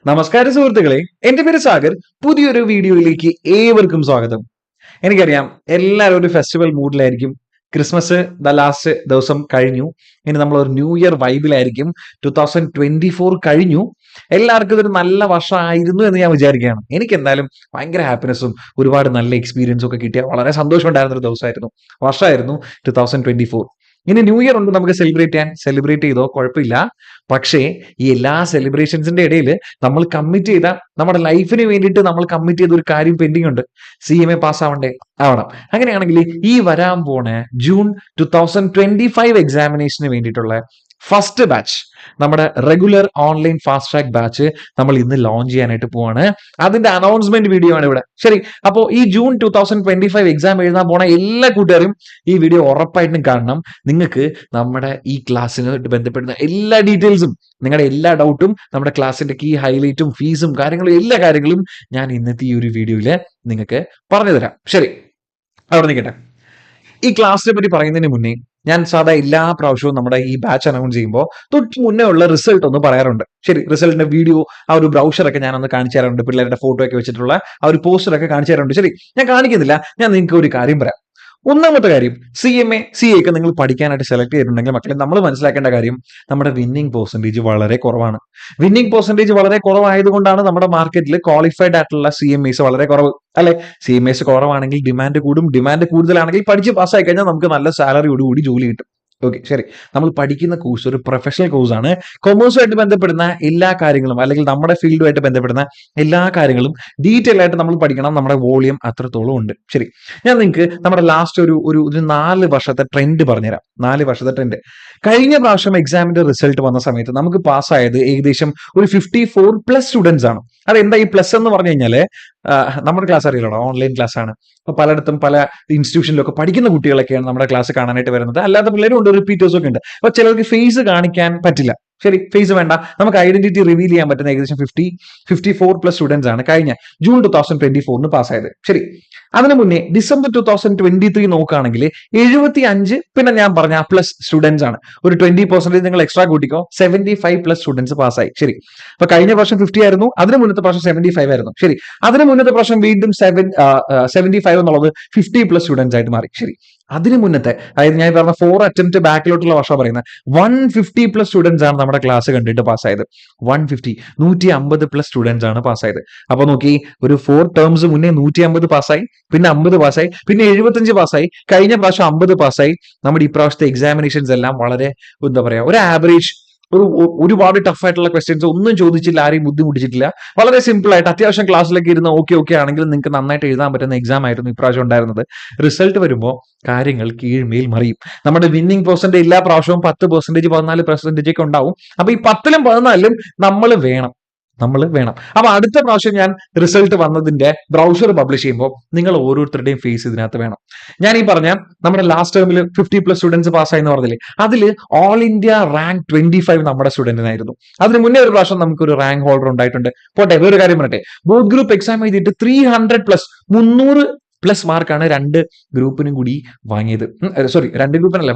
നമസ്കാരം സുഹൃത്തുക്കളെ, എന്റെ പേര് സാഗർ. പുതിയൊരു വീഡിയോയിലേക്ക് ഏവർക്കും സ്വാഗതം. എനിക്കറിയാം എല്ലാവരും ഒരു ഫെസ്റ്റിവൽ മൂഡിലായിരിക്കും. ക്രിസ്മസ് ലാസ്റ്റ് ദിവസം കഴിഞ്ഞു. ഇനി നമ്മൾ ഒരു ന്യൂ ഇയർ വൈബിലായിരിക്കും. 2024 കഴിഞ്ഞു. എല്ലാവർക്കും ഇതൊരു നല്ല വർഷമായിരുന്നു എന്ന് ഞാൻ വിചാരിക്കുകയാണ്. എനിക്ക് എന്തായാലും ഭയങ്കര ഹാപ്പിനെസ്സും ഒരുപാട് നല്ല എക്സ്പീരിയൻസും ഒക്കെ കിട്ടിയ വളരെ സന്തോഷം ഉണ്ടായിരുന്ന ഒരു ദിവസമായിരുന്നു, വർഷമായിരുന്നു 2024. ഇനി ന്യൂ ഇയർ ഉണ്ട്, നമുക്ക് സെലിബ്രേറ്റ് ചെയ്തോ, കുഴപ്പമില്ല. പക്ഷേ ഈ എല്ലാ സെലിബ്രേഷൻസിന്റെ ഇടയിൽ നമ്മൾ കമ്മിറ്റ് ചെയ്ത നമ്മുടെ ലൈഫിന് വേണ്ടിയിട്ട് നമ്മൾ കമ്മിറ്റ് ചെയ്ത ഒരു കാര്യം പെൻഡിങ് ഉണ്ട്. CMA ആവണം. അങ്ങനെയാണെങ്കിൽ ഈ വരാൻ പോണ ജൂൺ 2025 എക്സാമിനേഷന് വേണ്ടിയിട്ടുള്ള ഫസ്റ്റ് ബാച്ച്, നമ്മുടെ regular online fast track batch നമ്മൾ ഇന്ന് ലോഞ്ച് ചെയ്യാനായിട്ട് പോവാണ്. അതിന്റെ അനൗൺസ്മെന്റ് വീഡിയോ ആണ് ഇവിടെ. ശരി, അപ്പോൾ ഈ ജൂൺ 2025 എക്സാം എഴുതാൻ പോണ എല്ലാ കൂട്ടുകാരും ഈ വീഡിയോ ഉറപ്പായിട്ടും കാണണം. നിങ്ങൾക്ക് നമ്മുടെ ഈ ക്ലാസ്സിനായിട്ട് ബന്ധപ്പെടുന്ന എല്ലാ ഡീറ്റെയിൽസും, നിങ്ങളുടെ എല്ലാ ഡൗട്ടും, നമ്മുടെ ക്ലാസ്സിന്റെ കീ ഹൈലൈറ്റും ഫീസും കാര്യങ്ങളും എല്ലാ കാര്യങ്ങളും ഞാൻ ഇന്നത്തെ ഈ ഒരു വീഡിയോയിൽ നിങ്ങൾക്ക് പറഞ്ഞു തരാം. ശരി, അവിടെ നിൽക്കട്ടെ. ഈ ക്ലാസ്സിനെ പറ്റി പറയുന്നതിന് മുന്നേ ഞാൻ സാധാ എല്ലാ പ്രാവശ്യവും നമ്മുടെ ഈ ബാച്ച് അനൗൺസ് ചെയ്യുമ്പോൾ തൊട്ട് മുന്നേ ഉള്ള റിസൾട്ട് ഒന്ന് പറയാറുണ്ട്. ശരി, റിസൾട്ടിന്റെ വീഡിയോ, ആ ഒരു ബ്രൗഷറൊക്കെ ഞാനൊന്ന് കാണിച്ചു തരാറുണ്ട്. പിള്ളേരുടെ ഫോട്ടോ ഒക്കെ വെച്ചിട്ടുള്ള ആ ഒരു പോസ്റ്ററൊക്കെ കാണിച്ചു തരാറുണ്ട്. ശരി, ഞാൻ കാണിക്കുന്നില്ല. ഞാൻ നിങ്ങൾക്ക് ഒരു കാര്യം പറയാം. ഒന്നാമത്തെ കാര്യം, CMA CA ഒക്കെ നിങ്ങൾ പഠിക്കാനായിട്ട് സെലക്ട് ചെയ്തിട്ടുണ്ടെങ്കിൽ മക്കളെ, നമ്മൾ മനസ്സിലാക്കേണ്ട കാര്യം, നമ്മുടെ വിന്നിംഗ് പെർസെൻറ്റേജ് വളരെ കുറവാണ്. വിന്നിംഗ് പെർസെൻറ്റേജ് വളരെ കുറവായതുകൊണ്ടാണ് നമ്മുടെ മാർക്കറ്റിൽ ക്വാളിഫൈഡ് ആയിട്ടുള്ള CMAs വളരെ കുറവ്, അല്ലെ? CMAs കുറവാണെങ്കിൽ ഡിമാൻഡ് കൂടും, ഡിമാൻഡ് കൂടുതലാണെങ്കിൽ പഠിച്ച് പാസ്സായി കഴിഞ്ഞാൽ നമുക്ക് നല്ല സാലറിയോടുകൂടി ജോലി കിട്ടും. ഓക്കെ, ശരി. നമ്മൾ പഠിക്കുന്ന കോഴ്സ് ഒരു പ്രൊഫഷണൽ കോഴ്സാണ്. കൊമേഴ്സുമായിട്ട് ബന്ധപ്പെടുന്ന എല്ലാ കാര്യങ്ങളും, അല്ലെങ്കിൽ നമ്മുടെ ഫീൽഡുമായിട്ട് ബന്ധപ്പെടുന്ന എല്ലാ കാര്യങ്ങളും ഡീറ്റെയിൽ ആയിട്ട് നമ്മൾ പഠിക്കണം. നമ്മുടെ വോളിയം അത്രത്തോളം ഉണ്ട്. ശരി, ഞാൻ നിങ്ങൾക്ക് നമ്മുടെ ലാസ്റ്റ് ഒരു 4 വർഷത്തെ ട്രെൻഡ് പറഞ്ഞുതരാം. 4 വർഷത്തെ ട്രെൻഡ്. കഴിഞ്ഞ പ്രാവശ്യം എക്സാമിന്റെ റിസൾട്ട് വന്ന സമയത്ത് നമുക്ക് പാസ്സായത് ഏകദേശം ഒരു 54+ സ്റ്റുഡൻസ് ആണ്. അതെന്താ ഈ പ്ലസ് എന്ന് പറഞ്ഞു കഴിഞ്ഞാല്, നമ്മുടെ ക്ലാസ് അറിയില്ലല്ലോ, ഓൺലൈൻ ക്ലാസ് ആണ്. അപ്പൊ പലയിടത്തും പല ഇൻസ്റ്റിറ്റ്യൂഷനിലൊക്കെ പഠിക്കുന്ന കുട്ടികളൊക്കെയാണ് നമ്മുടെ ക്ലാസ് കാണാനായിട്ട് വരുന്നത്. അല്ലാത്ത പിള്ളേരും ഉണ്ട്, റിപ്പീറ്റേഴ്സും ഒക്കെ ഉണ്ട്. അപ്പൊ ചിലർക്ക് ഫേസ് കാണിക്കാൻ പറ്റില്ല. ശരി, ഫേസ് വേണ്ട, നമുക്ക് ഐഡന്റിറ്റി റിവീൽ ചെയ്യാൻ പറ്റുന്ന ഏകദേശം 54+ സ്റ്റുഡൻസ് ആണ് കഴിഞ്ഞ ജൂൺ 2024 പാസ്സായത്. ശരി, അതിനു മുന്നേ ഡിസംബർ 2023 നോക്കുകയാണെങ്കിൽ 75, പിന്നെ ഞാൻ പറഞ്ഞ പ്ലസ് സ്റ്റുഡൻസ് ആണ്. ഒരു 20% നിങ്ങൾ എക്സ്ട്രാ കൂട്ടിക്കോ, 75+ സ്റ്റുഡൻസ് പാസ്സായി. ശരി, അപ്പൊ കഴിഞ്ഞ വർഷം 50 ആയിരുന്നു, അതിന് മുന്നത്തെ പ്രാവശ്യം 75 ആയിരുന്നു. ശരി, അതിന് മുന്നത്തെ പ്രാവശ്യം വീണ്ടും 75 എന്നുള്ളത് 50+ സ്റ്റുഡൻസ് ആയിട്ട് മാറി. ശരി, അതിന് മുന്നത്തെ, അതായത് ഞാൻ പറഞ്ഞ 4 അറ്റംപ്റ്റ് ബാക്കിലോട്ടുള്ള വർഷം പറയുന്നത്, 150+ സ്റ്റുഡൻസ് ആണ് നമ്മുടെ ക്ലാസ് കണ്ടിട്ട് പാസ്സായത്. 150+ സ്റ്റുഡൻസ് ആണ് പാസ്സായത്. അപ്പൊ നോക്കി, ഒരു 4 ടേംസ് മുന്നേ 150 പാസ്സായി, പിന്നെ 50 പാസ്സായി, പിന്നെ 75 പാസ്സായി, കഴിഞ്ഞ പ്രാവശ്യം 50 പാസ്സായി. നമ്മുടെ ഈ പ്രാവശ്യത്തെ എക്സാമിനേഷൻസ് എല്ലാം വളരെ, എന്താ പറയാ, ഒരു ആവറേജ്, ഒരുപാട് ടഫ് ആയിട്ടുള്ള ക്വസ്റ്റ്യൻസ് ഒന്നും ചോദിച്ചില്ല, ആരെയും ബുദ്ധിമുട്ടിച്ചിട്ടില്ല. വളരെ സിമ്പിൾ ആയിട്ട് അത്യാവശ്യം ക്ലാസ്സിലേക്ക് ഇരുന്ന് ഓക്കെ ആണെങ്കിൽ നിങ്ങൾക്ക് നന്നായിട്ട് എഴുതാൻ പറ്റുന്ന എക്സാം ആയിരുന്നു ഇപ്രാവശ്യം ഉണ്ടായിരുന്നത്. റിസൾട്ട് വരുമ്പോൾ കാര്യങ്ങൾ കീഴ്മേൽ മറിയും. നമ്മുടെ വിന്നിംഗ് പെർസെന്റേജ് എല്ലാ പ്രാവശ്യവും 10%, 14% ഒക്കെ ഉണ്ടാവും. അപ്പൊ ഈ 10ലും 14ലും നമ്മൾ വേണം. അപ്പൊ അടുത്ത പ്രാവശ്യം ഞാൻ റിസൾട്ട് വന്നതിന്റെ ബ്രൗഷർ പബ്ലിഷ് ചെയ്യുമ്പോൾ നിങ്ങൾ ഓരോരുത്തരുടെയും ഫേസ് ഇതിനകത്ത് വേണം. ഞാൻ ഈ പറഞ്ഞ നമ്മുടെ ലാസ്റ്റ് ടേമിൽ 50+ സ്റ്റുഡൻസ് പാസ്സായി എന്ന് പറഞ്ഞില്ലേ, അതിൽ ഓൾ ഇന്ത്യ റാങ്ക് 25 നമ്മുടെ സ്റ്റുഡന്റിനായിരുന്നു. അതിന് മുന്നേ ഒരു പ്രാവശ്യം നമുക്കൊരു റാങ്ക് ഹോൾഡർ ഉണ്ടായിട്ടുണ്ട്. പോട്ടെ, വേറൊരു കാര്യം പറയട്ടെ, ബോത്ത് ഗ്രൂപ്പ് എക്സാം എഴുതിയിട്ട് 300+, 300+ മാർക്കാണ് 2 ഗ്രൂപ്പിനും കൂടി വാങ്ങിയത്. സോറി, 2 ഗ്രൂപ്പിനല്ലേ,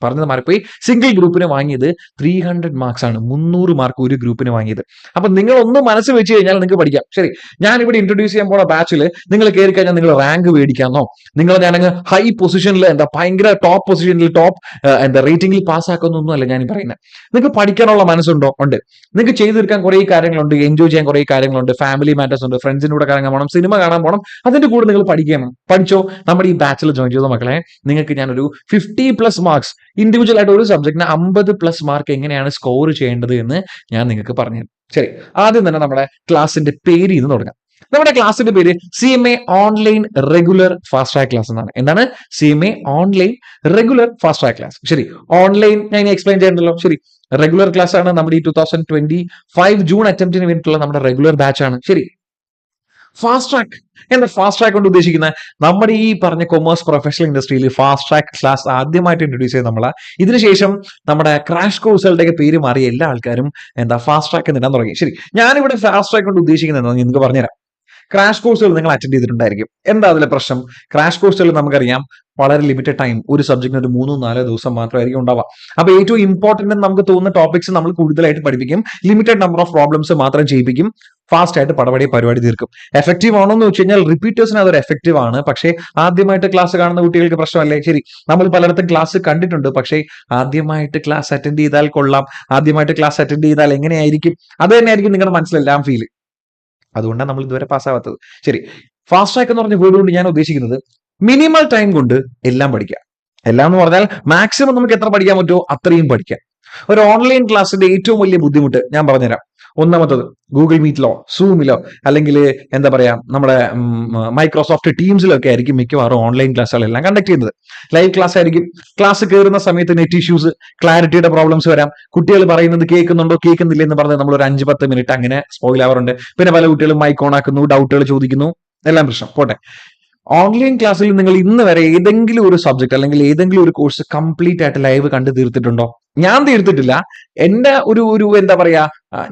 പറഞ്ഞത് മാറിപ്പോയി. സിംഗിൾ ഗ്രൂപ്പിന് വാങ്ങിയത് 300 മാർക്സ് ആണ്. 300 മാർക്ക് ഒരു ഗ്രൂപ്പിന് വാങ്ങിയത്. അപ്പൊ നിങ്ങൾ ഒന്ന് മനസ്സ് വെച്ച് കഴിഞ്ഞാൽ നിങ്ങൾക്ക് പഠിക്കാം. ശരി, ഞാൻ ഇവിടെ ഇൻട്രൊഡ്യൂസ് ചെയ്യാൻ പോണ ബാച്ചിൽ നിങ്ങൾ കയറി കഴിഞ്ഞാൽ നിങ്ങൾ റാങ്ക് മേടിക്കാന്നോ, നിങ്ങൾ ഞാനങ്ങ് ഹൈ പൊസിഷനിൽ, എന്താ ഭയങ്കര ടോപ്പ് പൊസിഷനിൽ, ടോപ്പ് എന്താ റേറ്റിംഗിൽ പാസ്സാക്കുന്നൊന്നും അല്ല ഞാൻ പറയുന്നത്. നിങ്ങൾക്ക് പഠിക്കാനുള്ള മനസ്സുണ്ടോ? ഉണ്ട്. നിങ്ങൾക്ക് ചെയ്തു തീർക്കാൻ കുറെ കാര്യങ്ങളുണ്ട്, എൻജോയ് ചെയ്യാൻ കുറെ കാര്യങ്ങളുണ്ട്, ഫാമിലി മാറ്റേഴ്സ് ഉണ്ട്, ഫ്രണ്ട്സിന്റെ കൂടെ കറങ്ങാൻ പോകണം, സിനിമ കാണാൻ പോകണം. അതിന്റെ കൂടെ നിങ്ങൾ പഠിക്കണം. പഠിച്ചോ. നമ്മുടെ ഈ ബാച്ചിൽ ജോയിൻ ചെയ്ത മക്കളെ, നിങ്ങൾക്ക് ഞാനൊരു 50+ മാർക്സ്, ഇൻഡിവിജ്വൽ ആയിട്ട് ഒരു സബ്ജക്റ്റിന് 50+ മാർക്ക് എങ്ങനെയാണ് സ്കോർ ചെയ്യേണ്ടത് എന്ന് ഞാൻ നിങ്ങൾക്ക് പറഞ്ഞു തരും. ശരി, ആദ്യം തന്നെ നമ്മുടെ ക്ലാസിന്റെ പേര് ഇന്ന് തുടങ്ങാം. നമ്മുടെ ക്ലാസിന്റെ പേര് CMA online regular fast track class എന്നാണ്. എന്താണ്? CMA online regular fast track class. ശരി, ഓൺലൈൻ ഞാൻ ഇനി എക്സ്പ്ലെയിൻ ചെയ്യണ്ടല്ലോ. ശരി, റെഗുലർ ക്ലാസ് ആണ്. നമ്മുടെ ഈ 2025 ജൂൺ അറ്റംപ്റ്റിന് വേണ്ടിയിട്ടുള്ള നമ്മുടെ റെഗുലർ ബാച്ച് ആണ്. ശരി, ഫാസ്റ്റ് ട്രാക്ക്. എന്താ ഫാസ്റ്റ് ട്രാക്ക് കൊണ്ട് ഉദ്ദേശിക്കുന്നത്? നമ്മുടെ ഈ പറഞ്ഞ കൊമേഴ്സ് പ്രൊഫഷണൽ ഇൻഡസ്ട്രിയിൽ ഫാസ്റ്റ് ട്രാക്ക് ക്ലാസ് ആദ്യമായിട്ട് ഇൻട്രൊഡ്യൂസ് ചെയ്ത് നമ്മളാ. ഇതിനുശേഷം നമ്മുടെ ക്രാഷ് കോഴ്സുകളുടെ പേര് മാറി എല്ലാ ആൾക്കാരും എന്താ ഫാസ്റ്റ് ട്രാക്ക് എന്നിടാൻ തുടങ്ങി. ശരി, ഞാനിവിടെ ഫാസ്റ്റ് ട്രാക്ക് കൊണ്ട് ഉദ്ദേശിക്കുന്നത് നിങ്ങൾക്ക് പറഞ്ഞുതരാം. ക്രാഷ് കോഴ്സുകൾ നിങ്ങൾ അറ്റൻഡ് ചെയ്തിട്ടുണ്ടായിരിക്കും. എന്താ അതിലെ പ്രശ്നം? ക്രാഷ് കോഴ്സുകൾ നമുക്കറിയാം വളരെ ലിമിറ്റഡ് ടൈം, ഒരു സബ്ജക്റ്റിന് ഒരു 3-4 ദിവസം മാത്രമായിരിക്കും ഉണ്ടാവുക. അപ്പൊ ഏറ്റവും ഇമ്പോർട്ടന്റ് നമുക്ക് തോന്നുന്ന ടോപ്പിക്സ് നമ്മൾ കൂടുതലായിട്ട് പഠിപ്പിക്കും, ലിമിറ്റഡ് നമ്പർ ഓഫ് പ്രോബ്ലംസ് മാത്രം ചെയ്യിപ്പിക്കും, ഫാസ്റ്റ് ആയിട്ട് പടപടി പരിപാടി തീർക്കും. എഫക്റ്റീവ് ആണോ എന്ന് വെച്ച് കഴിഞ്ഞാൽ റിപ്പീറ്റേഴ്സിന് അതൊരു എഫക്റ്റീവ് ആണ്. പക്ഷേ ആദ്യമായിട്ട് ക്ലാസ് കാണുന്ന കുട്ടികൾക്ക് പ്രശ്നമല്ലേ? ശരി, നമ്മൾ പലയിടത്തും ക്ലാസ് കണ്ടിട്ടുണ്ട്, പക്ഷേ ആദ്യമായിട്ട് ക്ലാസ് അറ്റൻഡ് ചെയ്താൽ കൊള്ളാം, ആദ്യമായിട്ട് ക്ലാസ് അറ്റൻഡ് ചെയ്താൽ എങ്ങനെയായിരിക്കും, അത് തന്നെയായിരിക്കും നിങ്ങളുടെ മനസ്സിലെല്ലാം ഫീൽ. അതുകൊണ്ടാണ് നമ്മൾ ഇതുവരെ പാസ്സാവാത്തത്. ശരി, ഫാസ്റ്റ് ട്രാക്ക് എന്ന് പറഞ്ഞ വേർഡ് കൊണ്ട് ഞാൻ ഉദ്ദേശിക്കുന്നത് മിനിമൽ ടൈം കൊണ്ട് എല്ലാം പഠിക്കുക. എല്ലാം എന്ന് പറഞ്ഞാൽ മാക്സിമം നമുക്ക് എത്ര പഠിക്കാൻ പറ്റുമോ അത്രയും പഠിക്കാം. ഒരു ഓൺലൈൻ ക്ലാസ്സിന്റെ ഏറ്റവും വലിയ ബുദ്ധിമുട്ട് ഞാൻ പറഞ്ഞുതരാം. ഒന്നാമത്തത്, ഗൂഗിൾ മീറ്റിലോ സൂമിലോ അല്ലെങ്കിൽ എന്താ പറയാ നമ്മുടെ മൈക്രോസോഫ്റ്റ് ടീംസിലൊക്കെ ആയിരിക്കും മിക്കവാറും ഓൺലൈൻ ക്ലാസ്സുകളെല്ലാം കണ്ടക്ട് ചെയ്യുന്നത്. ലൈവ് ക്ലാസ് ആയിരിക്കും. ക്ലാസ് കയറുന്ന സമയത്ത് നെറ്റ് ഇഷ്യൂസ്, ക്ലാരിറ്റിയുടെ പ്രോബ്ലംസ് വരാം. കുട്ടികൾ പറയുന്നത് കേൾക്കുന്നുണ്ടോ കേൾക്കുന്നില്ല എന്ന് പറഞ്ഞ് നമ്മൾ ഒരു 5-10 മിനിറ്റ് അങ്ങനെ സ്പോയിൽ ആവാറുണ്ട്. പിന്നെ പല കുട്ടികളും മൈക്ക് ഓൺ ആക്കുന്നു, ഡൗട്ടുകൾ ചോദിക്കുന്നു, എല്ലാം പ്രശ്നം. പോട്ടെ, ഓൺലൈൻ ക്ലാസ്സിൽ നിങ്ങൾ ഇന്ന് വരെ ഏതെങ്കിലും ഒരു സബ്ജക്ട് അല്ലെങ്കിൽ ഏതെങ്കിലും ഒരു കോഴ്സ് കംപ്ലീറ്റ് ആയിട്ട് ലൈവ് കണ്ട് തീർത്തിട്ടുണ്ടോ? ഞാൻ തീർത്തിട്ടില്ല. എന്റെ ഒരു എന്താ പറയാ,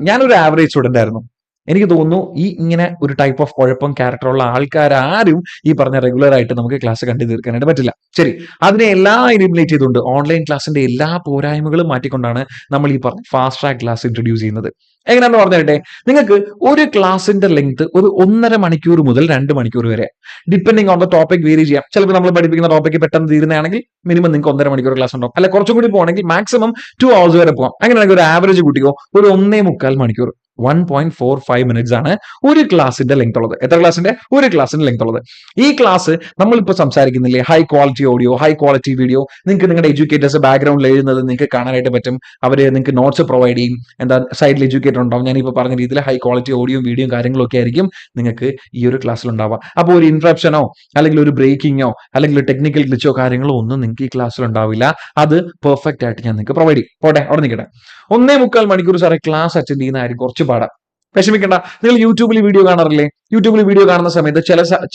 ഞാനൊരു ആവറേജ് സ്റ്റുഡന്റ് ആയിരുന്നു. എനിക്ക് തോന്നുന്നു ഈ ഇങ്ങനെ ഒരു ടൈപ്പ് ഓഫ് കുഴപ്പം ക്യാരക്ടറുള്ള ആൾക്കാരും ഈ പറഞ്ഞ റെഗുലർ ആയിട്ട് നമുക്ക് ക്ലാസ് കണ്ടു തീർക്കാനായിട്ട് പറ്റില്ല. ശരി, അതിനെ എല്ലാം എലിമിനേറ്റ് ചെയ്തുകൊണ്ട് ഓൺലൈൻ ക്ലാസിന്റെ എല്ലാ പോരായ്മകളും മാറ്റിക്കൊണ്ടാണ് നമ്മൾ ഈ പറഞ്ഞ ഫാസ്റ്റ് ട്രാക്ക് ക്ലാസ് ഇൻട്രൊഡ്യൂസ് ചെയ്യുന്നത്. എങ്ങനെയാന്ന് പറഞ്ഞിട്ടെ, നിങ്ങൾക്ക് ഒരു ക്ലാസിന്റെ ലെങ്ത് ഒരു 1.5 മണിക്കൂർ മുതൽ 2 മണിക്കൂർ വരെ, depending on the topic vary ചെയ്യാം. ചിലപ്പോൾ നമ്മൾ പഠിപ്പിക്കുന്ന ടോപ്പിക്ക് പെട്ടെന്ന് തീരുന്നതാണെങ്കിൽ മിനിമം നിങ്ങൾക്ക് 1.5 മണിക്കൂർ ക്ലാസ് ഉണ്ടാവും. അല്ല കുറച്ചും കൂടി പോകണമെങ്കിൽ മാക്സിമം 2 hours വരെ പോകാം. അങ്ങനെയാണെങ്കിൽ ഒരു ആവറേജ് കുട്ടിക്കോ ഒരു 1.25 മണിക്കൂർ, 1.45 മിനിറ്റ്സ് ആണ് ഒരു ക്ലാസിന്റെ ലെങ്ത് ഉള്ളത്. എത്ര ക്ലാസിന്റെ? ഒരു ക്ലാസിന്റെ ലെങ്ത് ഉള്ളത്. ഈ ക്ലാസ് നമ്മളിപ്പോൾ സംസാരിക്കുന്നില്ലേ, high quality audio, high quality video, നിങ്ങൾക്ക് നിങ്ങളുടെ എഡ്യൂക്കേറ്റേഴ്സ് ബാക്ക്ഗ്രൗണ്ടിൽ എഴുതുന്നത് നിങ്ങൾക്ക് കാണാനായിട്ട് പറ്റും. അവര് നിങ്ങൾക്ക് നോട്ട്സ് പ്രൊവൈഡ് ചെയ്യും. എന്താ, സൈഡിൽ എഡ്യൂക്കേറ്റർ ഉണ്ടാവും. ഞാനിപ്പോൾ പറഞ്ഞ രീതിയിൽ ഹൈ ക്വാളിറ്റി ഓഡിയോയും വീഡിയോയും കാര്യങ്ങളൊക്കെ ആയിരിക്കും നിങ്ങൾക്ക് ഈ ഒരു ക്ലാസ്സിൽ ഉണ്ടാവുക. അപ്പോൾ ഒരു ഇൻട്രപ്ഷനോ അല്ലെങ്കിൽ ഒരു ബ്രേക്കിങ്ങോ അല്ലെങ്കിൽ ഒരു ടെക്നിക്കൽ ഗ്ലിച്ചോ കാര്യങ്ങളോ ഒന്നും നിങ്ങൾക്ക് ഈ ക്ലാസ്സിൽ ഉണ്ടാവില്ല. അത് പെർഫെക്റ്റ് ആയിട്ട് ഞാൻ നിങ്ങൾക്ക് പ്രൊവൈഡ് ചെയ്യും. പോട്ടെ, അവിടെ നിൽക്കട്ടെ. 1.25 മണിക്കൂർ സാറേ ക്ലാസ് അറ്റൻഡ് ചെയ്യുന്ന ആരും കുറച്ച് പാടാം. വിഷമിക്കേണ്ട. നിങ്ങൾ യൂട്യൂബിൽ വീഡിയോ കാണാറില്ലേ? യൂട്യൂബിൽ വീഡിയോ കാണുന്ന സമയത്ത്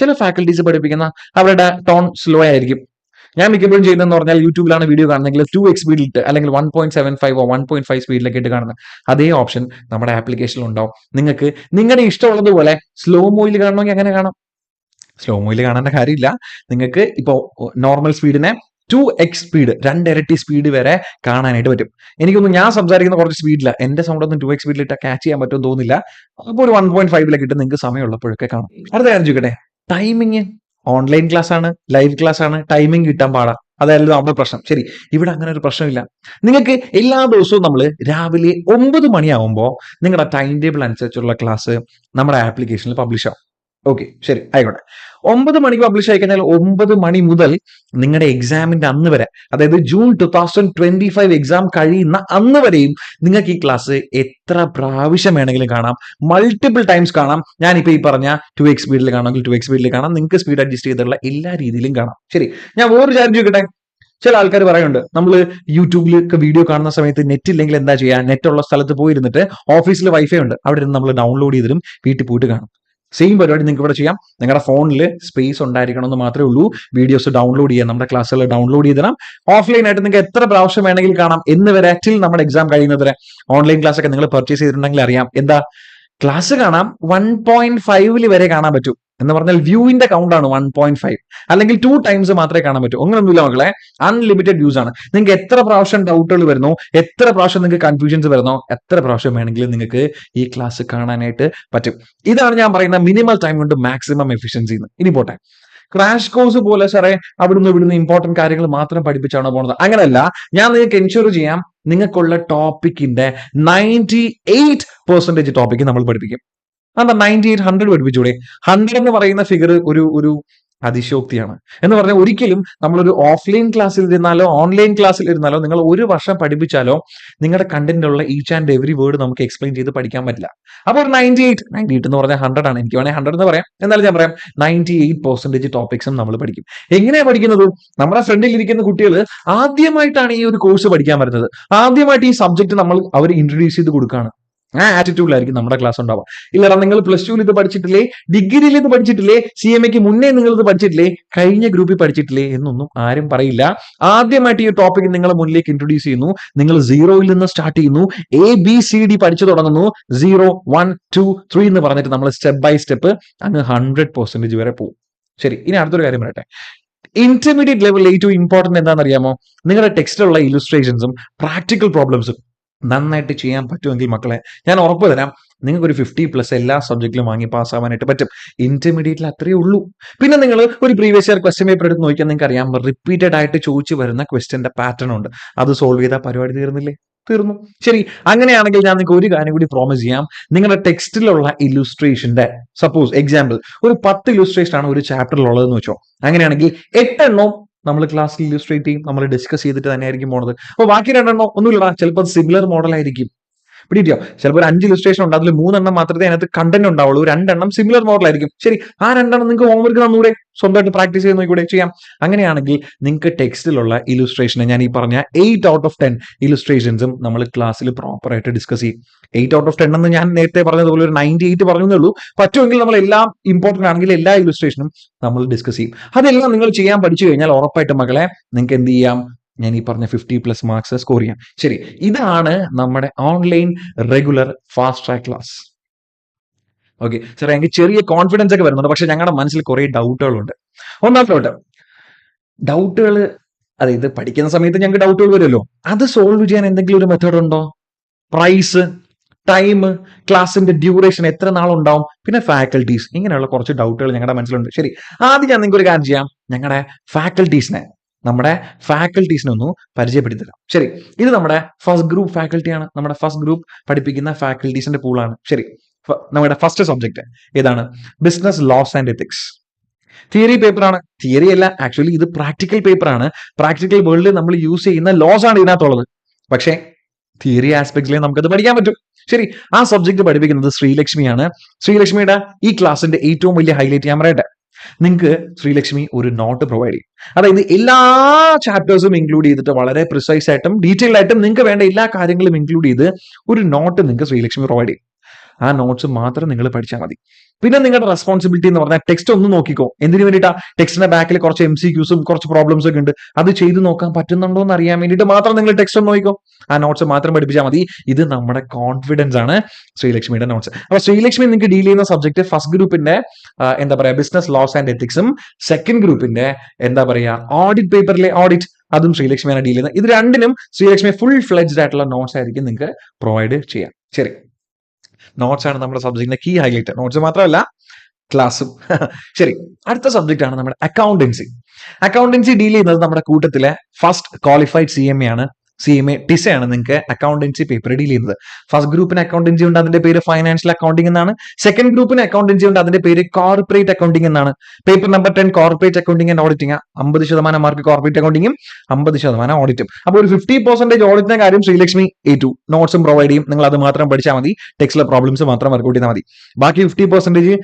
ചില ഫാക്കൽറ്റീസ് പഠിപ്പിക്കുന്ന അവരുടെ ടോൺ സ്ലോ ആയിരിക്കും. ഞാൻ മിക്കപ്പോഴും ചെയ്യുന്നതെന്ന് പറഞ്ഞാൽ, യൂട്യൂബിലാണ് വീഡിയോ കാണുന്നെങ്കിൽ 2x സ്പീഡിലിട്ട് അല്ലെങ്കിൽ 1.75 1.5 സ്പീഡിലൊക്കെ ഇട്ട് കാണുന്നത്. അതേ ഓപ്ഷൻ നമ്മുടെ ആപ്ലിക്കേഷനിൽ ഉണ്ടാവും. നിങ്ങൾക്ക് നിങ്ങളുടെ ഇഷ്ടമുള്ളതുപോലെ സ്ലോ മോയിൽ കാണണമെങ്കിൽ അങ്ങനെ കാണാം. സ്ലോ മോയിൽ കാണേണ്ട കാര്യമില്ല. നിങ്ങൾക്ക് ഇപ്പോൾ നോർമൽ സ്പീഡിനെ 2x സ്പീഡ്, 2 ഇരട്ടി സ്പീഡ് വരെ കാണാനായിട്ട് പറ്റും. എനിക്കൊന്നും ഞാൻ സംസാരിക്കുന്ന കുറച്ച് സ്പീഡില്ല, എന്റെ സൗണ്ട് ഒന്നും 2x സ്പീഡിലിട്ട് ക്യാച്ച് ചെയ്യാൻ പറ്റുമെന്ന് തോന്നുന്നില്ല. അപ്പോൾ ഒരു 1.5 ഇട്ട് നിങ്ങൾക്ക് സമയമുള്ളപ്പോഴൊക്കെ കാണാം. അടുത്ത കാര്യം ചോദിക്കട്ടെ, ടൈമിങ്. ഓൺലൈൻ ക്ലാസ് ആണ്, ലൈവ് ക്ലാസ് ആണ്, ടൈമിംഗ് കിട്ടാൻ പാടാ. അതായിരുന്നു നമ്മുടെ പ്രശ്നം. ശരി, ഇവിടെ അങ്ങനെ ഒരു പ്രശ്നമില്ല. നിങ്ങൾക്ക് എല്ലാ ദിവസവും നമ്മൾ രാവിലെ 9 മണിയാവുമ്പോൾ നിങ്ങളുടെ ടൈം ടേബിൾ അനുസരിച്ചുള്ള ക്ലാസ് നമ്മുടെ ആപ്ലിക്കേഷനിൽ പബ്ലിഷ് ആവും. ഓക്കെ, ശരി, ആയിക്കോട്ടെ. 9 മണിക്ക് പബ്ലിഷ് ആയി കഴിഞ്ഞാൽ 9 മണി മുതൽ നിങ്ങളുടെ എക്സാമിന്റെ അന്ന് വരെ, അതായത് ജൂൺ 2025 എക്സാം കഴിയുന്ന അന്ന് വരെയും നിങ്ങൾക്ക് ഈ ക്ലാസ് എത്ര പ്രാവശ്യം വേണമെങ്കിലും കാണാം, മൾട്ടിപ്പിൾ ടൈംസ് കാണാം. ഞാനിപ്പോൾ ഈ പറഞ്ഞ 2x സ്പീഡിൽ കാണാമെങ്കിൽ 2x സ്പീഡിൽ കാണാം, നിങ്ങൾക്ക് സ്പീഡ് അഡ്ജസ്റ്റ് ചെയ്തിട്ടുള്ള എല്ലാ രീതിയിലും കാണാം. ശരി, ഞാൻ വേറൊരു കാര്യം ചോദിക്കട്ടെ. ചില ആൾക്കാർ പറയുന്നുണ്ട്, നമ്മൾ യൂട്യൂബിലൊക്കെ വീഡിയോ കാണുന്ന സമയത്ത് നെറ്റ് ഇല്ലെങ്കിൽ എന്താ ചെയ്യുക? നെറ്റ് ഉള്ള സ്ഥലത്ത് പോയിരുന്നിട്ട് ഓഫീസിൽ വൈഫൈ ഉണ്ട്, അവിടെ നിന്ന് നമ്മൾ ഡൗൺലോഡ് ചെയ്തിട്ടും വീട്ടിൽ പോയിട്ട് കാണും. സെയിം പരിപാടി നിങ്ങൾക്ക് ഇവിടെ ചെയ്യാം. നിങ്ങളുടെ ഫോണിൽ സ്പേസ് ഉണ്ടായിരിക്കണമെന്ന് മാത്രമേ ഉള്ളൂ. വീഡിയോസ് ഡൗൺലോഡ് ചെയ്യാം, നമ്മുടെ ക്ലാസ്സുകൾ ഡൗൺലോഡ് ചെയ്തിടാം. ഓഫ്ലൈൻ ആയിട്ട് നിങ്ങൾക്ക് എത്ര പ്രാവശ്യം വേണമെങ്കിൽ കാണാം, എന്ന് വരെ ടിൽ നമ്മുടെ എക്സാം കഴിയുന്നത് വരെ. ഓൺലൈൻ ക്ലാസ് ഒക്കെ നിങ്ങൾ പർച്ചേസ് ചെയ്തിട്ടുണ്ടെങ്കിൽ അറിയാം, എന്താ ക്ലാസ് കാണാം 1.5 വരെ കാണാൻ പറ്റും. എന്ന് പറഞ്ഞാൽ വ്യൂവിന്റെ കൗണ്ട് ആണ് 1.5, അല്ലെങ്കിൽ 2 ടൈംസ് മാത്രമേ കാണാൻ പറ്റൂ. അങ്ങനെയൊന്നുമില്ല മക്കളെ, അൺലിമിറ്റഡ് വ്യൂസ് ആണ്. നിങ്ങൾക്ക് എത്ര പ്രാവശ്യം ഡൗട്ടുകൾ വരുന്നു, എത്ര പ്രാവശ്യം നിങ്ങൾക്ക് കൺഫ്യൂഷൻസ് വരുന്നോ, എത്ര പ്രാവശ്യം വേണമെങ്കിലും നിങ്ങൾക്ക് ഈ ക്ലാസ് കാണാനായിട്ട് പറ്റും. ഇതാണ് ഞാൻ പറയുന്ന മിനിമൽ ടൈം കൊണ്ട് മാക്സിമം എഫിഷ്യൻസി. ഇനി പോട്ടെ, ക്രാഷ് കോഴ്സ് പോലെ സാറേ അവിടുന്ന് ഇവിടുന്ന് ഇമ്പോർട്ടന്റ് കാര്യങ്ങൾ മാത്രം പഠിപ്പിച്ചാണോ പോണത്? അങ്ങനെയല്ല. ഞാൻ നിങ്ങൾക്ക് എൻഷുർ ചെയ്യാം, നിങ്ങൾക്കുള്ള ടോപ്പിക്കിന്റെ 98% ടോപ്പിക്ക് നമ്മൾ പഠിപ്പിക്കും. എന്താ 98, 100 പഠിപ്പിച്ചൂടെ? 100 എന്ന് പറയുന്ന ഫിഗർ ഒരു അതിശോക്തിയാണ്. എന്ന് പറഞ്ഞാൽ ഒരിക്കലും നമ്മളൊരു ഓഫ്ലൈൻ ക്ലാസ്സിൽ ഇരുന്നാലോ ഓൺലൈൻ ക്ലാസ്സിൽ ഇരുന്നാലോ നിങ്ങൾ ഒരു വർഷം പഠിപ്പിച്ചാലോ നിങ്ങളുടെ കണ്ടന്റിലുള്ള ഈച്ച് ആൻഡ് എവറി വേർഡ് നമുക്ക് എക്സ്പ്ലെയിൻ ചെയ്ത് പഠിക്കാൻ പറ്റില്ല. അപ്പോൾ ഒരു 98 എന്ന് പറഞ്ഞാൽ 100 ആണ്. എനിക്ക് വേണമെങ്കിൽ 100 എന്ന് പറയാം, എന്നാലും ഞാൻ പറയാം 98% ടോപ്പിക്സും നമ്മൾ പഠിക്കും. എങ്ങനെയാണ് പഠിക്കുന്നത്? നമ്മുടെ ഫ്രണ്ടിൽ ഇരിക്കുന്ന കുട്ടികൾ ആദ്യമായിട്ടാണ് ഈ ഒരു കോഴ്സ് പഠിക്കാൻ വരുന്നത്. ആദ്യമായിട്ട് ഈ സബ്ജക്ട് അവർ ഇൻട്രൊഡ്യൂസ് ചെയ്ത് കൊടുക്കുകയാണ്. ആ ആറ്റിറ്റ്യൂഡിലായിരിക്കും നമ്മുടെ ക്ലാസ് ഉണ്ടാവുക. ഇല്ലടാ നിങ്ങൾ പ്ലസ് ടുവിൽ ഇത് പഠിച്ചിട്ടില്ലേ, ഡിഗ്രിയിൽ ഇത് പഠിച്ചിട്ടില്ലേ, CMAക്ക് മുന്നേ നിങ്ങൾ ഇത് പഠിച്ചിട്ടില്ലേ, കഴിഞ്ഞ ഗ്രൂപ്പിൽ പഠിച്ചിട്ടില്ലേ എന്നൊന്നും ആരും പറയില്ല. ആദ്യമായിട്ട് ഈ ടോപ്പിക് നിങ്ങളെ മുന്നിലേക്ക് ഇൻട്രൊഡ്യൂസ് ചെയ്യുന്നു. നിങ്ങൾ സീറോയിൽ നിന്ന് സ്റ്റാർട്ട് ചെയ്യുന്നു, ABCD പഠിച്ചു തുടങ്ങുന്നു. 0, 1, 2, 3 എന്ന് പറഞ്ഞിട്ട് നമ്മൾ സ്റ്റെപ്പ് ബൈ സ്റ്റെപ്പ് അങ്ങ് 100% വരെ പോകും. ശരി, ഇനി അടുത്തൊരു കാര്യം പറയട്ടെ. ഇന്റർമീഡിയറ്റ് ലെവലിൽ ഏറ്റവും ഇമ്പോർട്ടന്റ് എന്താണെന്ന് അറിയാമോ? നിങ്ങളുടെ ടെക്സ്റ്റിലുള്ള ഇലുസ്ട്രേഷൻസും പ്രാക്ടിക്കൽ പ്രോബ്ലംസും നന്നായിട്ട് ചെയ്യാൻ പറ്റുമെങ്കിൽ മക്കളെ ഞാൻ ഉറപ്പ് തരാം, നിങ്ങൾക്ക് ഒരു 50+ എല്ലാ സബ്ജക്റ്റിലും വാങ്ങി പാസ്സാവാനായിട്ട് പറ്റും. ഇന്റർമീഡിയറ്റിൽ അത്രയേ ഉള്ളൂ. പിന്നെ നിങ്ങൾ ഒരു പ്രീവിയസ് ഇയർ ക്വസ്റ്റ്യൻ പേപ്പർ എടുത്ത് നോക്കിയാൽ നിങ്ങൾക്ക് അറിയാം, റിപ്പീറ്റഡ് ആയിട്ട് ചോദിച്ചു വരുന്ന ക്വസ്റ്റ്യന്റെ പാറ്റേൺ ഉണ്ട്. അത് സോൾവ് ചെയ്താൽ പരിപാടി തീർന്നില്ലേ? തീർന്നു. ശരി, അങ്ങനെയാണെങ്കിൽ ഞാൻ നിങ്ങൾക്ക് ഒരു കാര്യം കൂടി പ്രോമിസ് ചെയ്യാം. നിങ്ങളുടെ ടെക്സ്റ്റിലുള്ള ഇലുസ്ട്രേഷന്റെ സപ്പോസ് എക്സാമ്പിൾ ഒരു 10 ഇലുസ്ട്രേഷൻ ആണ് ഒരു ചാപ്റ്ററിലുള്ളതെന്ന് വെച്ചോ. അങ്ങനെയാണെങ്കിൽ 8 എണ്ണം നമ്മൾ ക്ലാസ്സിൽ ഇല്ലുസ്ട്രേറ്റ് ചെയ്യും, നമ്മൾ ഡിസ്കസ് ചെയ്തിട്ട് തന്നെയായിരിക്കും പോണത്. അപ്പോൾ ബാക്കി 2 എണ്ണം ഒന്നുമില്ലടാ, ചിലപ്പോൾ അത് സിമിലർ മോഡൽ ആയിരിക്കും. പിടിയോ? ചിലപ്പോൾ ഒരു 5 ഇലുസ്ട്രേഷൻ ഉണ്ട്, അതിൽ 3 എണ്ണം മാത്രമേ അതിനകത്ത് കണ്ടന്റ് ഉണ്ടാവുള്ളൂ, 2 എണ്ണം സിമിലർ മോഡൽ ആയിരിക്കും. ശരി, ആ 2 എണ്ണം നിങ്ങൾക്ക് ഹോംവർക്ക് തന്നൂടെ, സ്വന്തമായിട്ട് പ്രാക്ടീസ് ചെയ്ത് നോക്കിക്കൂടെ? ചെയ്യാം. അങ്ങനെയാണെങ്കിൽ നിങ്ങൾക്ക് ടെക്സ്റ്റിലുള്ള ഇലുസ്ട്രേഷനെ ഞാൻ ഈ പറഞ്ഞ 8 out of 10 ഇലുസ്ട്രേഷൻസും നമ്മൾ ക്ലാസ്സിൽ പ്രോപ്പർ ആയിട്ട് ഡിസ്കസ് ചെയ്യും. 8 out of 10 എന്ന് ഞാൻ നേരത്തെ പറഞ്ഞതുപോലെ ഒരു 98 പറഞ്ഞേ ഉള്ളൂ. പറ്റുമെങ്കിൽ നമ്മൾ എല്ലാം ഇമ്പോർട്ടന്റ് ആണെങ്കിൽ എല്ലാ ഇലുസ്ട്രേഷനും നമ്മൾ ഡിസ്കസ് ചെയ്യും. അതെല്ലാം നിങ്ങൾ ചെയ്യാൻ പഠിച്ചു കഴിഞ്ഞാൽ ഉറപ്പായിട്ടും മക്കളെ നിങ്ങൾക്ക് എന്ത് ചെയ്യാം? ഞാൻ ഈ പറഞ്ഞ 50+ മാർക്സ് സ്കോർ ചെയ്യാം. ശരി, ഇതാണ് നമ്മുടെ online regular fast track class. Okay sir, എനിക്ക് ചെറിയ കോൺഫിഡൻസ് ഒക്കെ വരുന്നുണ്ട്, പക്ഷെ ഞങ്ങളുടെ മനസ്സിൽ കുറെ ഡൗട്ടുകളുണ്ട്. ഒന്നാമത്തെ ഡൗട്ടുകൾ, അതായത് പഠിക്കുന്ന സമയത്ത് ഞങ്ങൾക്ക് ഡൗട്ടുകൾ വരുമല്ലോ, അത് സോൾവ് ചെയ്യാൻ എന്തെങ്കിലും ഒരു മെത്തേഡ് ഉണ്ടോ? പ്രൈസ്, ടൈം, ക്ലാസിന്റെ ഡ്യൂറേഷൻ, എത്ര നാളുണ്ടാവും, പിന്നെ ഫാക്കൽറ്റീസ്, ഇങ്ങനെയുള്ള കുറച്ച് ഡൗട്ടുകൾ ഞങ്ങളുടെ മനസ്സിലുണ്ട്. ശരി, ആദ്യം ഞാൻ നിങ്ങൾക്ക് ഒരു കാര്യം ചെയ്യാം, നമ്മുടെ ഫാക്കൽറ്റീസിനെ ഒന്ന് പരിചയപ്പെടുത്തി തരാം. ശരി, ഇത് നമ്മുടെ ഫസ്റ്റ് ഗ്രൂപ്പ് ഫാക്കൽറ്റിയാണ്, നമ്മുടെ ഫസ്റ്റ് ഗ്രൂപ്പ് പഠിപ്പിക്കുന്ന ഫാക്കൽറ്റീസിന്റെ പൂളാണ്. ശരി, നമ്മുടെ ഫസ്റ്റ് സബ്ജക്ട് ഏതാണ്? Business laws and ethics. Theory പേപ്പറാണ്. തിയറി അല്ല, ആക്ച്വലി ഇത് പ്രാക്ടിക്കൽ പേപ്പറാണ്. പ്രാക്ടിക്കൽ വേൾഡിൽ നമ്മൾ യൂസ് ചെയ്യുന്ന ലോസ് ആണ് ഇതിനകത്തുള്ളത്. പക്ഷേ തിയറി ആസ്പെക്ട്സിലെ നമുക്കത് പഠിക്കാൻ പറ്റും. ശരി, ആ സബ്ജക്ട് പഠിപ്പിക്കുന്നത് ശ്രീലക്ഷ്മിയാണ്. ശ്രീലക്ഷ്മിയുടെ ഈ ക്ലാസിന്റെ ഏറ്റവും വലിയ ഹൈലൈറ്റ് ഞാൻ പറയട്ടെ. നിങ്ങൾക്ക് ശ്രീലക്ഷ്മി ഒരു നോട്ട് പ്രൊവൈഡ് ചെയ്യും. അതായത് എല്ലാ ചാപ്റ്റേഴ്സും ഇൻക്ലൂഡ് ചെയ്തിട്ട് വളരെ പ്രിസൈസ് ആയിട്ടും ഡീറ്റെയിൽഡ് ആയിട്ടും നിങ്ങൾക്ക് വേണ്ട എല്ലാ കാര്യങ്ങളും ഇൻക്ലൂഡ് ചെയ്ത് ഒരു നോട്ട് നിങ്ങൾക്ക് ശ്രീലക്ഷ്മി പ്രൊവൈഡ് ചെയ്യും. ആ നോട്ട്സ് മാത്രം നിങ്ങൾ പഠിച്ചാൽ മതി. പിന്നെ നിങ്ങളുടെ റെസ്പോൺസിബിലിറ്റി എന്ന് പറഞ്ഞാൽ ടെക്സ്റ്റ് ഒന്ന് നോക്കിക്കോ. എന്തിനു വേണ്ടിയിട്ടാ? ടെക്സ്റ്റിന്റെ ബാക്കിൽ കുറച്ച് MCQസും കുറച്ച് പ്രോബ്ലംസ് ഒക്കെ ഉണ്ട്, അത് ചെയ്ത് നോക്കാൻ പറ്റുന്നുണ്ടോ എന്ന് അറിയാൻ വേണ്ടിയിട്ട് മാത്രം നിങ്ങൾ ടെക്സ്റ്റ് ഒന്ന് നോക്കിക്കോ. ആ നോട്ട്സ് മാത്രം പഠിപ്പിച്ചാൽ മതി. ഇത് നമ്മുടെ കോൺഫിഡൻസ് ആണ്, ശ്രീലക്ഷ്മിയുടെ നോട്ട്സ്. അപ്പൊ ശ്രീലക്ഷ്മി നിങ്ങൾക്ക് ഡീൽ ചെയ്യുന്ന സബ്ജക്ട് ഫസ്റ്റ് ഗ്രൂപ്പിന്റെ എന്താ പറയാ ബിസിനസ് ലോസ് ആൻഡ് എത്തിക്സും, സെക്കൻഡ് ഗ്രൂപ്പിന്റെ എന്താ പറയാ ഓഡിറ്റ് പേപ്പറിലെ ഓഡിറ്റ്, അതും ശ്രീലക്ഷ്മിയാണ് ഡീൽ ചെയ്യുന്നത്. ഇത് രണ്ടിനും ശ്രീലക്ഷ്മി ഫുൾ ഫ്ലെഡ്ജ്ഡ് ആയിട്ടുള്ള നോട്ട്സ് ആയിരിക്കും നിങ്ങൾക്ക് പ്രൊവൈഡ് ചെയ്യാം. ശരി, നോട്ട്സ് ആണ് നമ്മുടെ സബ്ജക്റ്റിന്റെ കീ ഹൈലൈറ്റ്. നോട്ട്സ് മാത്രമല്ല, ക്ലാസ്സും. ശരി, അടുത്ത സബ്ജക്റ്റ് ആണ് നമ്മുടെ അക്കൗണ്ടൻസി. അക്കൗണ്ടൻസി ഡീൽ ചെയ്യുന്നത് നമ്മുടെ കൂട്ടത്തിലെ ഫസ്റ്റ് ക്വാളിഫൈഡ് CMA ആണ്. CMA ടിസയാണ് നിങ്ങൾക്ക് അക്കൗണ്ടൻസി പേപ്പർ ഡീൽ ചെയ്യുന്നത്. ഫസ്റ്റ് ഗ്രൂപ്പിന് അക്കൗണ്ടൻസി ഉണ്ട്, അതിന്റെ പേര് ഫൈനാൻഷ്യൽ അക്കൗണ്ടിംഗ് എന്നാണ്. സെക്കൻഡ് ഗ്രൂപ്പിന് അക്കൗണ്ടൻസി ഉണ്ട്, അതിന്റെ പേര് കോർപ്പറേറ്റ് അക്കൗണ്ടിംഗ് എന്നാണ്. Paper number 10 corporate accounting and auditing. 50% mark corporate അക്കൗണ്ടിങ്ങും 50% ഓഡിറ്റും. അപ്പോൾ ഒരു 50% ഓഡിറ്റിന്റെ കാര്യം ശ്രീലക്ഷ്മി ഏറ്റു, നോട്ട്സും പ്രൊവൈഡ് ചെയ്യും. നിങ്ങൾ അത് മാത്രം പഠിച്ചാൽ മതി, ടെക്സ്റ്റിലെ പ്രോബ്ലംസ് മാത്രം വർക്കൗട്ട് ചെയ്താൽ മതി. ബാക്കി 50%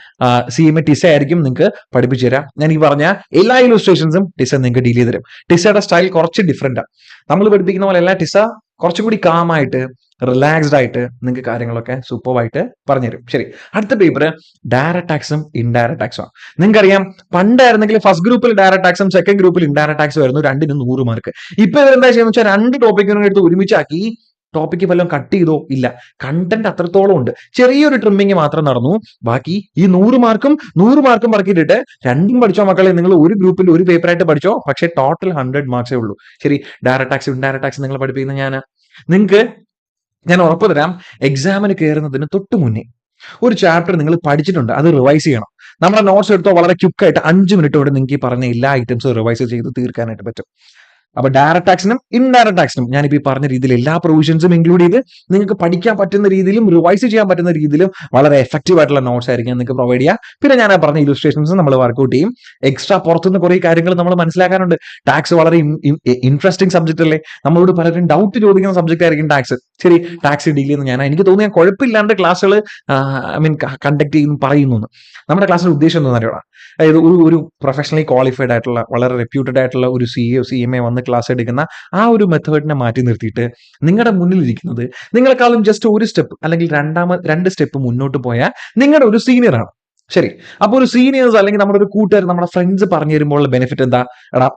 CMA ടിസ ആയിരിക്കും നിങ്ങൾക്ക് പഠിപ്പിച്ചു തരാം. ഞാൻ ഈ പറഞ്ഞ എല്ലാ ഇലുസ്ട്രേഷൻസും ടിസ നിങ്ങൾക്ക് ഡീൽ ചെയ്ത് തരും. ടിസയുടെ സ്റ്റൈൽ കുറച്ച് ഡിഫറെന്റ്. നമ്മൾ പഠിപ്പിക്കുന്ന പോലെ അല്ല, ടിസ കുറച്ചും കൂടി കാമായിട്ട് റിലാക്സ്ഡ് ആയിട്ട് നിങ്ങൾക്ക് കാര്യങ്ങളൊക്കെ സൂപ്പർവായിട്ട് പറഞ്ഞുതരും. ശരി, അടുത്ത പേപ്പർ ഡയറക്ട് ടാക്സും ഇൻഡയറക്ട് ടാക്സും ആണ്. നിങ്ങൾക്കറിയാം, പണ്ടായിരുന്നെങ്കിൽ ഫസ്റ്റ് ഗ്രൂപ്പിൽ ഡയറക്ട് ടാക്സും സെക്കൻഡ് ഗ്രൂപ്പിൽ ഇൻഡയറക്ട് ടാക്സ് വരുന്നു, രണ്ടിനും 100 മാർക്ക്. ഇപ്പൊ എന്താ ചെയ്യുന്നത് വെച്ചാൽ 2 ടോപ്പിക്കിനും എടുത്ത് ഒരുമിച്ചാക്കി. ടോപ്പിക്ക് വല്ലതും കട്ട് ചെയ്തോ? ഇല്ല, കണ്ടന്റ് അത്രത്തോളം ഉണ്ട്. ചെറിയൊരു ട്രിമ്മിങ് മാത്രം നടന്നു. ബാക്കി ഈ 100 മാർക്കും പറക്കിയിട്ടിട്ട് രണ്ടും പഠിച്ചോ മക്കളെ. നിങ്ങൾ ഒരു ഗ്രൂപ്പിൽ ഒരു പേപ്പറായിട്ട് പഠിച്ചോ, പക്ഷേ ടോട്ടൽ 100 മാർക്സേ ഉള്ളൂ. ശരി, ഡയറക്ട് ടാക്സ് ഇൻഡയറക്ട് ടാക്സ് നിങ്ങൾ പഠിപ്പിക്കുന്ന നിങ്ങൾക്ക് ഞാൻ ഉറപ്പ് തരാം, എക്സാമിന് കയറുന്നതിന് തൊട്ട് മുന്നേ ഒരു ചാപ്റ്റർ നിങ്ങൾ പഠിച്ചിട്ടുണ്ട്, അത് റിവൈസ് ചെയ്യണം. നമ്മുടെ നോട്ട്സ് എടുത്തോ വളരെ ക്വിക്കായിട്ട് 5 മിനിറ്റ് കൊണ്ട് നിങ്ങൾക്ക് ഈ പറഞ്ഞ എല്ലാ ഐറ്റംസും റിവൈസ് ചെയ്ത് തീർക്കാനായിട്ട് പറ്റും. അപ്പൊ ഡയറക്ട് ടാക്സിനും ഇൻഡയറക്ട് ടാക്സിനും ഞാനിപ്പോൾ ഈ പറഞ്ഞ രീതിയിൽ എല്ലാ പ്രൊവിഷൻസും ഇൻക്ലൂഡ് ചെയ്ത് നിങ്ങൾക്ക് പഠിക്കാൻ പറ്റുന്ന രീതിയിലും റിവൈസ് ചെയ്യാൻ പറ്റുന്ന രീതിയിലും വളരെ എഫക്റ്റീവ് ആയിട്ടുള്ള നോട്ട്സ് ആയിരിക്കും നിങ്ങൾക്ക് പ്രൊവൈഡ് ചെയ്യുക. പിന്നെ ഞാൻ പറഞ്ഞ ഇലുസ്ട്രേഷൻസ് നമ്മൾ വർക്ക്ഔട്ട് ചെയ്യും. എക്സ്ട്രാ പുറത്തുനിന്ന് കുറേ കാര്യങ്ങൾ നമ്മൾ മനസ്സിലാക്കാനുണ്ട്. ടാക്സ് വളരെ ഇൻട്രസ്റ്റിംഗ് സബ്ജക്ട് അല്ലേ, നമ്മളോട് പലരും ഡൗട്ട് ചോദിക്കുന്ന സബ്ജക്ട് ആയിരിക്കും ടാക്സ്. ശരി, ടാക്സ് ഡീൽ ചെയ്യുന്ന എനിക്ക് തോന്നുന്നു ഞാൻ കുഴപ്പമില്ലാണ്ട് ക്ലാസ്സുകൾ കണ്ടക്ട് ചെയ്യുന്നു പറയുന്നു. നമ്മുടെ ക്ലാസ്സിന്റെ ഉദ്ദേശം എന്താണെന്ന് അറിയണം, അതായത് ഒരു പ്രൊഫഷണലി ക്വാളിഫൈഡ് ആയിട്ടുള്ള വളരെ റെപ്യൂട്ടഡ് ആയിട്ടുള്ള ഒരു CA വന്ന് ക്ലാസ് എടുക്കുന്ന ആ ഒരു മെത്തേഡിനെ മാറ്റി നിർത്തിയിട്ട് നിങ്ങളുടെ മുന്നിലിരിക്കുന്നത് നിങ്ങളെക്കാളും ജസ്റ്റ് ഒരു സ്റ്റെപ്പ് അല്ലെങ്കിൽ രണ്ട് സ്റ്റെപ്പ് മുന്നോട്ട് പോയാൽ നിങ്ങളുടെ ഒരു സീനിയർ ആണ്. ശരി, അപ്പൊ ഒരു സീനിയേഴ്സ് അല്ലെങ്കിൽ നമ്മുടെ ഒരു കൂട്ടുകാർ, നമ്മുടെ ഫ്രണ്ട്സ് പറഞ്ഞു തരുമ്പോൾ ബെനിഫിറ്റ് എന്താ? എടാ,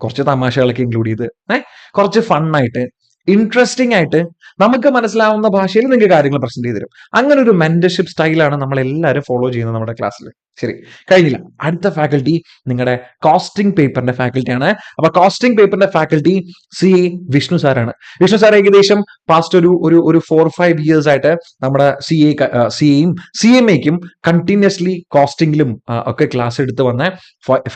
കുറച്ച് തമാശകളൊക്കെ ഇൻക്ലൂഡ് ചെയ്ത് കുറച്ച് ഫണ്ണായിട്ട് ഇൻട്രസ്റ്റിംഗ് ആയിട്ട് നമുക്ക് മനസ്സിലാവുന്ന ഭാഷയിൽ നിങ്ങൾക്ക് കാര്യങ്ങൾ പ്രസന്റ് ചെയ്ത് തരും. അങ്ങനെ ഒരു മെന്റർഷിപ്പ് സ്റ്റൈലാണ് നമ്മൾ എല്ലാവരും ഫോളോ ചെയ്യുന്നത് നമ്മുടെ ക്ലാസ്സിൽ. ശരി, കഴിഞ്ഞില്ല. അടുത്ത ഫാക്കൽറ്റി നിങ്ങളുടെ കോസ്റ്റിംഗ് പേപ്പറിന്റെ ഫാക്കൽറ്റിയാണ്. അപ്പൊ കോസ്റ്റിംഗ് പേപ്പറിന്റെ ഫാക്കൽറ്റി CA വിഷ്ണു സാറാണ്. വിഷ്ണു സാർ ഏകദേശം പാസ്റ്റ് ഒരു 4-5 years ആയിട്ട് നമ്മുടെ CAയും CMAക്കും കണ്ടിന്യൂസ്ലി കോസ്റ്റിംഗിലും ഒക്കെ ക്ലാസ് എടുത്ത് വന്ന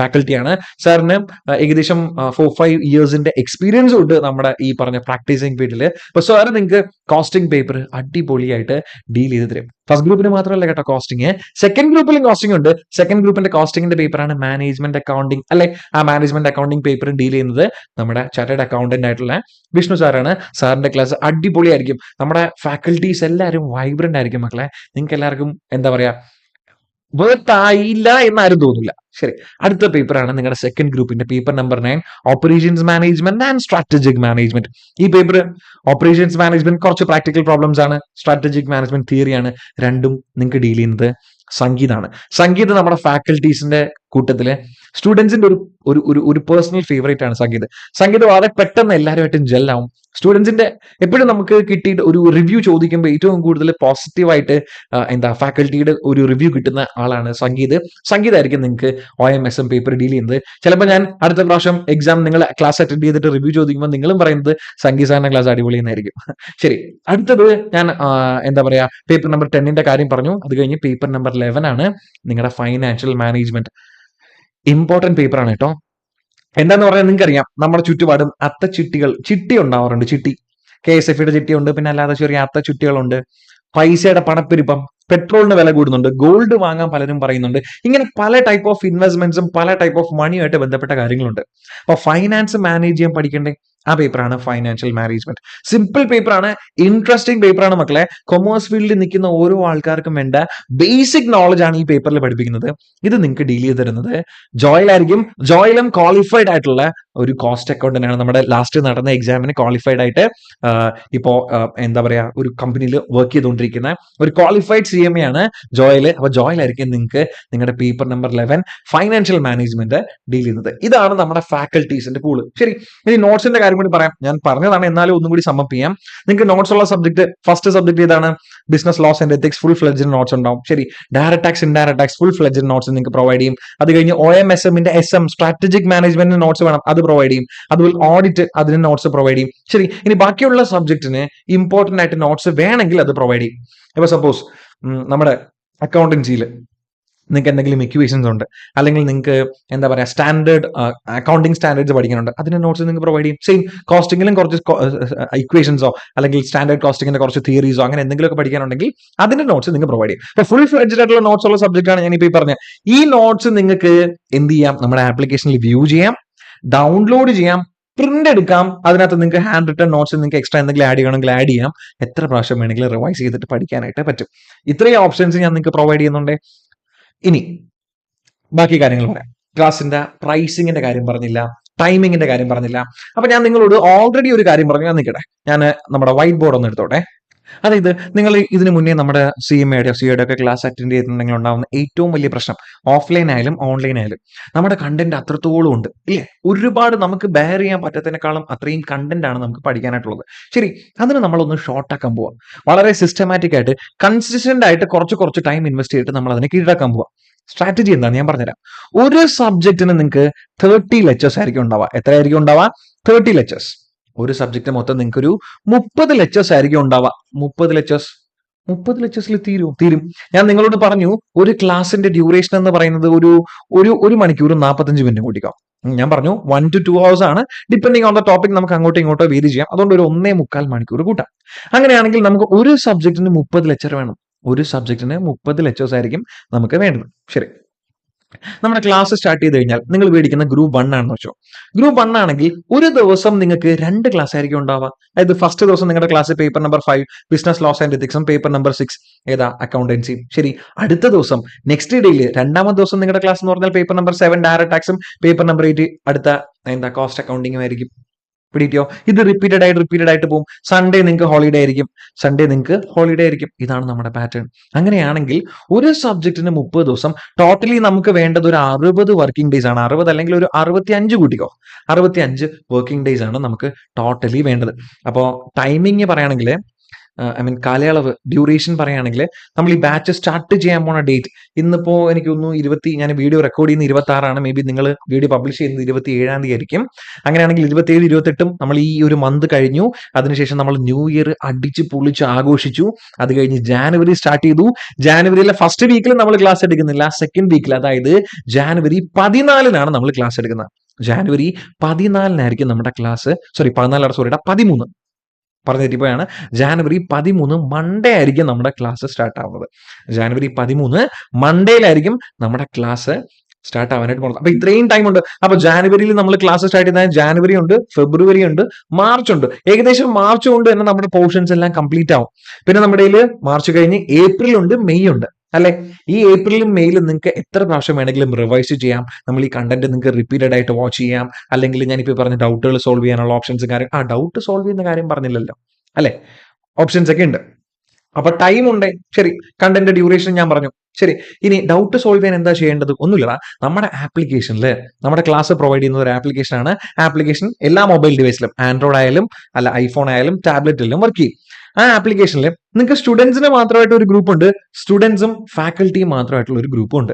ഫാക്കൽറ്റിയാണ്. സാറിന് ഏകദേശം 4-5 yearsന്റെ എക്സ്പീരിയൻസ് ഉണ്ട് നമ്മുടെ ഈ പറഞ്ഞ പ്രാക്ടീസിങ് പീരീഡിൽ. അപ്പൊ സാറ് നിങ്ങൾക്ക് കോസ്റ്റിംഗ് പേപ്പർ അടിപൊളിയായിട്ട് ഡീൽ ചെയ്ത് തരും. ഫസ്റ്റ് ഗ്രൂപ്പിന് മാത്രമല്ല കേട്ടോ കോസ്റ്റിംഗ്, സെക്കൻഡ് ഗ്രൂപ്പിലും കോസ്റ്റിംഗ് ഉണ്ട്. സെക്കൻഡ് ഗ്രൂപ്പിന്റെ കോസ്റ്റിംഗിന്റെ പേപ്പറാണ് മാനേജ്മെന്റ് അക്കൗണ്ടിങ്, അല്ലെ? ആ മാനേജ്മെന്റ് അക്കൗണ്ടിങ് പേപ്പർ ഡീൽ ചെയ്യുന്നത് നമ്മുടെ ചാർട്ടേഡ് അക്കൗണ്ടന്റ് ആയിട്ടുള്ള വിഷ്ണു സാറാണ്. സാറിന്റെ ക്ലാസ് അടിപൊളിയായിരിക്കും. നമ്മുടെ ഫാക്കൽറ്റീസ് എല്ലാവരും വൈബ്രന്റ് ആയിരിക്കും മക്കളെ. നിങ്ങൾക്ക് എല്ലാവർക്കും എന്താ പറയാ, വേർത്തായില്ല എന്നാരും തോന്നില്ല. ശരി, അടുത്ത പേപ്പറാണ് നിങ്ങളുടെ സെക്കൻഡ് ഗ്രൂപ്പിന്റെ paper number 9, operations management and strategic management. ഈ പേപ്പർ ഓപ്പറേഷൻസ് മാനേജ്മെന്റ് കുറച്ച് പ്രാക്ടിക്കൽ പ്രോബ്ലംസ് ആണ്, സ്ട്രാറ്റജിക് മാനേജ്മെന്റ് തിയറിയാണ്. രണ്ടും നിങ്ങൾക്ക് ഡീൽ ചെയ്യുന്നത് സംഗീതാണ്. സംഗീത് നമ്മുടെ ഫാക്കൽറ്റീസിന്റെ കൂട്ടത്തില് സ്റ്റുഡൻസിന്റെ ഒരു പേഴ്സണൽ ഫേവറേറ്റ് ആണ് സംഗീത്. സംഗീത് വളരെ പെട്ടെന്ന് എല്ലാവരുമായിട്ടും ജെല്ലാവും. സ്റ്റുഡൻസിന്റെ എപ്പോഴും നമുക്ക് കിട്ടിയിട്ട് ഒരു റിവ്യൂ ചോദിക്കുമ്പോൾ ഏറ്റവും കൂടുതൽ പോസിറ്റീവായിട്ട് ഫാക്കൽറ്റിയുടെ ഒരു റിവ്യൂ കിട്ടുന്ന ആളാണ് സംഗീത്. സംഗീതായിരിക്കും നിങ്ങൾക്ക് OMSM പേപ്പർ ഡീൽ ചെയ്യുന്നത്. ചിലപ്പോൾ ഞാൻ അടുത്ത പ്രാവശ്യം എക്സാം നിങ്ങൾ ക്ലാസ് അറ്റൻഡ് ചെയ്തിട്ട് റിവ്യൂ ചോദിക്കുമ്പോൾ നിങ്ങളും പറയുന്നത് സംഗീത് സാറിന്റെ ക്ലാസ് അടിപൊളി എന്നായിരിക്കും. ശരി, അടുത്തത് ഞാൻ പേപ്പർ നമ്പർ 10ന്റെ കാര്യം പറഞ്ഞു. അത് കഴിഞ്ഞ് പേപ്പർ നമ്പർ 11 ആണ് നിങ്ങളുടെ ഫൈനാൻഷ്യൽ മാനേജ്മെന്റ്. ഇമ്പോർട്ടന്റ് പേപ്പർ ആണ് കേട്ടോ. എന്താന്ന് പറഞ്ഞാൽ നിങ്ങൾക്ക് അറിയാം, നമ്മുടെ ചുറ്റുപാടും ചിട്ടി ഉണ്ടാവാറുണ്ട്. ചിട്ടി, KSFയുടെ ചിട്ടിയുണ്ട്, പിന്നെ അല്ലാതെ ചെറിയ ചിട്ടികളുണ്ട്. പൈസയുടെ പണപ്പെരുപ്പം, പെട്രോളിന് വില കൂടുന്നുണ്ട്, ഗോൾഡ് വാങ്ങാൻ പലരും പറയുന്നുണ്ട്. ഇങ്ങനെ പല ടൈപ്പ് ഓഫ് ഇൻവെസ്റ്റ്മെന്റ്സും പല ടൈപ്പ് ഓഫ് മണിയുമായിട്ട് ബന്ധപ്പെട്ട കാര്യങ്ങളുണ്ട്. അപ്പൊ ഫൈനാൻസ് മാനേജ് ചെയ്യാൻ പഠിക്കേണ്ട ആ പേപ്പറാണ് ഫൈനാൻഷ്യൽ മാനേജ്മെന്റ്. സിമ്പിൾ പേപ്പറാണ്, ഇൻട്രസ്റ്റിംഗ് പേപ്പറാണ് മക്കളെ. കൊമേഴ്സ് ഫീൽഡിൽ നിൽക്കുന്ന ഓരോ ആൾക്കാർക്കും വേണ്ട ബേസിക് നോളജ് ആണ് ഈ പേപ്പറിൽ പഠിപ്പിക്കുന്നത്. ഇത് നിങ്ങൾക്ക് ഡീൽ ചെയ്ത് തരുന്നത് ജോയിലായിരിക്കും. ജോയിലും ക്വാളിഫൈഡ് ആയിട്ടുള്ള ഒരു കോസ്റ്റ് അക്കൗണ്ടന്റ് ആണ്. നമ്മുടെ ലാസ്റ്റ് നടന്ന എക്സാമിന് ക്വാളിഫൈഡ് ആയിട്ട് ഇപ്പോ ഒരു കമ്പനിയിൽ വർക്ക് ചെയ്തുകൊണ്ടിരിക്കുന്ന ഒരു ക്വാളിഫൈഡ് CMA ആണ് ജോയില്. അപ്പൊ ജോയിലായിരിക്കും നിങ്ങൾക്ക് നിങ്ങളുടെ paper number 11 financial management deal ചെയ്യുന്നത്. ഇതാണ് നമ്മുടെ ഫാക്കൽറ്റീസിന്റെ പൂള്. ശരി, ഇനി നോട്ട്സിന്റെ കാര്യം കൂടി പറയാം. ഞാൻ പറഞ്ഞതാണ്, എന്നാലും ഒന്നും കൂടി സമ്മപ്പ് ചെയ്യാം. നിങ്ങൾക്ക് നോട്ട്സ് ഉള്ള സബ്ജക്ട്, ഫസ്റ്റ് സബ്ജക്ട് ഏതാണ്? Business laws and ethics, full fledge notes ഉണ്ടാവും. ശരി, direct tax, indirect tax, full fledge notes നിങ്ങൾക്ക് പ്രൊവൈഡ് ചെയ്യും. അത് കഴിഞ്ഞ് OMSMന്റെ SM സ്ട്രാറ്റജിക് മാനേജ്മെന്റ് നോട്ട്സ് വേണം, അത് പ്രൊവൈഡ് ചെയ്യും. അതുപോലെ ഓഡിറ്റ്, അതിന് നോട്ട്സ് പ്രൊവൈഡ് ചെയ്യും. ശരി, ഇനി ബാക്കിയുള്ള സബ്ജക്റ്റിന് ഇമ്പോർട്ടന്റ് ആയിട്ട് നോട്ട്സ് വേണമെങ്കിൽ അത് പ്രൊവൈഡ് ചെയ്യും. ഇപ്പൊ സപ്പോസ് നമ്മുടെ അക്കൗണ്ടൻസിയിൽ നിങ്ങൾക്ക് എന്തെങ്കിലും ഇക്വേഷൻസ് ഉണ്ട്, അല്ലെങ്കിൽ നിങ്ങൾക്ക് സ്റ്റാൻഡേർഡ് അക്കൗണ്ടിങ് സ്റ്റാൻഡേർഡ്സ് പഠിക്കാനുണ്ട്, അതിന്റെ നോട്ട്സ് നിങ്ങൾക്ക് പ്രൊവൈഡ് ചെയ്യും. സെയിം കോസ്റ്റിംഗിലും കുറച്ച് ഇക്വേഷൻസോ അല്ലെങ്കിൽ സ്റ്റാൻഡേർഡ് കോസ്റ്റിംഗിന്റെ കുറച്ച് തിയറീസോ അങ്ങനെ എന്തെങ്കിലുമൊക്കെ പഠിക്കാനുണ്ടെങ്കിൽ അതിന്റെ നോട്ട്സ് നിങ്ങൾക്ക് പ്രൊവൈഡ് ചെയ്യും. അപ്പൊ ഫുൾ ഫ്ലെഡ്ജഡ് ആയിട്ടുള്ള നോട്ട്സ് ഉള്ള സബ്ജക്റ്റ് ആണ് ഞാനിപ്പോൾ ഈ പറഞ്ഞ. ഈ നോട്ട്സ് നിങ്ങൾക്ക് എന്ത് ചെയ്യാം? നമ്മുടെ ആപ്ലിക്കേഷനിൽ വ്യൂ ചെയ്യാം, ഡൗൺലോഡ് ചെയ്യാം, പ്രിന്റ് എടുക്കാം. അതിനകത്ത് നിങ്ങൾക്ക് ഹാൻഡ് റിട്ടൺ നോട്ട്സ് നിങ്ങൾക്ക് എക്സ്ട്രാ എന്തെങ്കിലും ആഡ് ചെയ്യണമെങ്കിൽ ആഡ് ചെയ്യാം. എത്ര പ്രാവശ്യം വേണമെങ്കിലും റിവൈസ് ചെയ്തിട്ട് പഠിക്കാനായിട്ട് പറ്റും. ഇത്രയും ഓപ്ഷൻസ് ഞാൻ നിങ്ങൾക്ക് പ്രൊവൈഡ് ചെയ്യുന്നുണ്ട്. ഇനി ബാക്കി കാര്യങ്ങൾ പറയാം. ക്ലാസിന്റെ പ്രൈസിങ്ങിന്റെ കാര്യം പറഞ്ഞില്ല, ടൈമിങ്ങിന്റെ കാര്യം പറഞ്ഞില്ല. അപ്പൊ ഞാൻ നിങ്ങളോട് ഓൾറെഡി ഒരു കാര്യം പറഞ്ഞു. ഞാൻ നിൽക്കട്ടെ, ഞാൻ നമ്മുടെ വൈറ്റ് ബോർഡ് ഒന്ന് എടുത്തോട്ടെ. അതായത് നിങ്ങൾ ഇതിനു മുന്നേ നമ്മുടെ CMAയുടെ CAയുടെ ഒക്കെ ക്ലാസ് അറ്റൻഡ് ചെയ്തിട്ടുണ്ടെങ്കിൽ ഉണ്ടാവുന്ന ഏറ്റവും വലിയ പ്രശ്നം, ഓഫ്ലൈൻ ആയാലും ഓൺലൈൻ ആയാലും നമ്മുടെ കണ്ടന്റ് അത്രത്തോളം ഉണ്ട് ഇല്ലേ? ഒരുപാട് നമുക്ക് ബെയർ ചെയ്യാൻ പറ്റത്തിനേക്കാളും അത്രയും കണ്ടന്റ് ആണ് നമുക്ക് പഠിക്കാനായിട്ടുള്ളത്. ശരി, അതിന് നമ്മളൊന്ന് ഷോർട്ട് ആക്കാൻ പോവാം. വളരെ സിസ്റ്റമാറ്റിക് ആയിട്ട് കൺസിസ്റ്റന്റ് ആയിട്ട് കുറച്ച് ടൈം ഇൻവെസ്റ്റ് ചെയ്തിട്ട് നമ്മൾ അതിനെ കീഴടക്കാൻ പോവാം. സ്ട്രാറ്റജി എന്താണെന്ന് ഞാൻ പറഞ്ഞുതരാം. ഒരു സബ്ജക്റ്റിന് നിങ്ങൾക്ക് 30 ലെക്ചേഴ്സ് ആയിരിക്കും ഉണ്ടാവുക. എത്രയായിരിക്കും ഉണ്ടാവുക? 30 ലെക്ചേഴ്സ്. ഒരു സബ്ജക്റ്റ് മൊത്തം നിങ്ങൾക്ക് ഒരു 30 ലെക്ചേഴ്സ് ആയിരിക്കും ഉണ്ടാവുക. 30 ലെക്ചേഴ്സിൽ തീരും. ഞാൻ നിങ്ങളോട് പറഞ്ഞു, ഒരു ക്ലാസിന്റെ ഡ്യൂറേഷൻ എന്ന് പറയുന്നത് ഒരു മണിക്കൂർ 45 മിനിറ്റ് കൂട്ടിക്കോ. ഞാൻ പറഞ്ഞു 1 to 2 hours ആണ്. ഡിപ്പെൻഡിങ് ഓൺ ദ ടോപ്പിക് നമുക്ക് അങ്ങോട്ടോ ഇങ്ങോട്ടോ വേരി ചെയ്യാം. അതുകൊണ്ട് ഒരു 1.25 മണിക്കൂർ കൂട്ടാം. അങ്ങനെയാണെങ്കിൽ നമുക്ക് ഒരു സബ്ജക്റ്റിന് 30 ലെക്ചർ വേണം. ഒരു സബ്ജക്റ്റിന് 30 ലെക്ചേഴ്സ് ആയിരിക്കും നമുക്ക് വേണ്ടത്. ശരി, നമ്മുടെ ക്ലാസ് സ്റ്റാർട്ട് ചെയ്ത് കഴിഞ്ഞാൽ നിങ്ങൾ മേടിക്കുന്ന ഗ്രൂപ്പ് 1 ആണെന്ന് വെച്ചോ. ഗ്രൂപ്പ് 1 ആണെങ്കിൽ ഒരു ദിവസം നിങ്ങൾക്ക് 2 ക്ലാസ് ആയിരിക്കും ഉണ്ടാവുക. അതായത് ഫസ്റ്റ് ദിവസം നിങ്ങളുടെ class paper number 5 business laws and എത്തിക്സും, പേപ്പർ നമ്പർ 6 ഏതാ അക്കൗണ്ടൻസിയും. ശരി, അടുത്ത ദിവസം നെക്സ്റ്റ് ഡേയിൽ രണ്ടാമത്തെ ദിവസം നിങ്ങളുടെ ക്ലാസ് എന്ന് പറഞ്ഞാൽ പേപ്പർ നമ്പർ 7 ഡയറക്ട് ടാക്സും, പേപ്പർ നമ്പർ 8 അടുത്ത എന്താ കോസ്റ്റ് അക്കൗണ്ടിങ്ങും ആയിരിക്കും. പിടിക്കോ? ഇത് റിപ്പീറ്റഡ് ആയിട്ട് പോകും. സൺഡേ നിങ്ങൾക്ക് ഹോളിഡേ ആയിരിക്കും. ഇതാണ് നമ്മുടെ പാറ്റേൺ. അങ്ങനെയാണെങ്കിൽ ഒരു സബ്ജക്റ്റിന് 30 ദിവസം, ടോട്ടലി നമുക്ക് വേണ്ടത് ഒരു 60 വർക്കിംഗ് ഡേയ്സ് ആണ്. 60 അല്ലെങ്കിൽ ഒരു 65 കൂട്ടിക്കോ. 65 വർക്കിംഗ് ഡേയ്സ് ആണ് നമുക്ക് ടോട്ടലി വേണ്ടത്. അപ്പോൾ ടൈമിങ് പറയുകയാണെങ്കിൽ കാലയളവ് ഡ്യൂറേഷൻ പറയുകയാണെങ്കിൽ നമ്മൾ ഈ ബാച്ച് സ്റ്റാർട്ട് ചെയ്യാൻ പോണ ഡേറ്റ് ഇന്നിപ്പോ എനിക്ക് തോന്നുന്നു ഞാൻ വീഡിയോ റെക്കോർഡ് ചെയ്യുന്ന 26 മേ ബി നിങ്ങൾ വീഡിയോ പബ്ലിഷ് ചെയ്യുന്നത് 27 തീയതി ആയിരിക്കും. അങ്ങനെയാണെങ്കിൽ 27, 28 നമ്മൾ ഈ ഒരു മന്ത് കഴിഞ്ഞു. അതിനുശേഷം നമ്മൾ ന്യൂ ഇയർ അടിച്ച് പൊളിച്ച് ആഘോഷിച്ചു. അത് കഴിഞ്ഞ് ജാനുവരി സ്റ്റാർട്ട് ചെയ്തു. ജാനുവരിയിലെ ഫസ്റ്റ് വീക്കിൽ നമ്മൾ ക്ലാസ് എടുക്കുന്നില്ല, സെക്കൻഡ് വീക്കിൽ, അതായത് ജാനുവരി 14 നമ്മൾ ക്ലാസ് എടുക്കുന്നത്. ജാനുവരി 14 നമ്മുടെ ക്ലാസ്, 13 പറഞ്ഞു തെറ്റിപ്പോയാണ്. ജാനുവരി 13 മൺഡേ ആയിരിക്കും നമ്മുടെ ക്ലാസ് സ്റ്റാർട്ട് ആവുന്നത്. ജാനുവരി 13 മൺഡേയിലായിരിക്കും നമ്മുടെ ക്ലാസ് സ്റ്റാർട്ട് ആവാനായിട്ട് പോകുന്നത്. അപ്പൊ ഇത്രയും ടൈം ഉണ്ട്. അപ്പൊ ജാനുവരിയിൽ നമ്മൾ ക്ലാസ് സ്റ്റാർട്ട് ചെയ്താൽ ജാനുവരി ഉണ്ട്, ഫെബ്രുവരി ഉണ്ട്, മാർച്ച് ഉണ്ട്. ഏകദേശം മാർച്ച് കൊണ്ട് തന്നെ നമ്മുടെ പോർഷൻസ് എല്ലാം കംപ്ലീറ്റ് ആവും. പിന്നെ നമ്മുടെ മാർച്ച് കഴിഞ്ഞ് ഏപ്രിൽ ഉണ്ട്, മെയ് ഉണ്ട് അല്ലെ. ഈ ഏപ്രിലും മെയിലും നിങ്ങൾക്ക് എത്ര പ്രാവശ്യം വേണമെങ്കിലും റിവൈസ് ചെയ്യാം. നമ്മൾ ഈ കണ്ടന്റ് നിങ്ങൾക്ക് റിപ്പീറ്റഡ് ആയിട്ട് വാച്ച് ചെയ്യാം. അല്ലെങ്കിൽ ഞാനിപ്പോൾ പറഞ്ഞ ഡൗട്ടുകൾ സോൾവ് ചെയ്യാനുള്ള ഓപ്ഷൻസ് കാര്യം, ഡൗട്ട് സോൾവ് ചെയ്യുന്ന കാര്യം പറഞ്ഞില്ലല്ലോ അല്ലെ. ഓപ്ഷൻസ് ഒക്കെ ഉണ്ട്. അപ്പൊ ടൈം ഉണ്ട്. ശരി, കണ്ടന്റ് ഡ്യൂറേഷൻ ഞാൻ പറഞ്ഞു. ശരി, ഇനി ഡൗട്ട് സോൾവ് ചെയ്യാൻ എന്താ ചെയ്യേണ്ടത്? ഒന്നുമില്ല, നമ്മുടെ ആപ്ലിക്കേഷനിൽ നമ്മുടെ ക്ലാസ് പ്രൊവൈഡ് ചെയ്യുന്ന ഒരു ആപ്ലിക്കേഷൻ ആണ്. ആപ്ലിക്കേഷൻ എല്ലാ മൊബൈൽ ഡിവൈസിലും, ആൻഡ്രോയിഡ് ആയാലും അല്ല ഐഫോൺ ആയാലും ടാബ്ലറ്റിലും വർക്ക് ചെയ്യും. ആ ആപ്ലിക്കേഷനിൽ നിങ്ങൾക്ക് സ്റ്റുഡൻസിന് മാത്രമായിട്ട് ഒരു ഗ്രൂപ്പ് ഉണ്ട്, സ്റ്റുഡൻസും ഫാക്കൽറ്റിയും മാത്രമായിട്ടുള്ള ഒരു ഗ്രൂപ്പും ഉണ്ട്.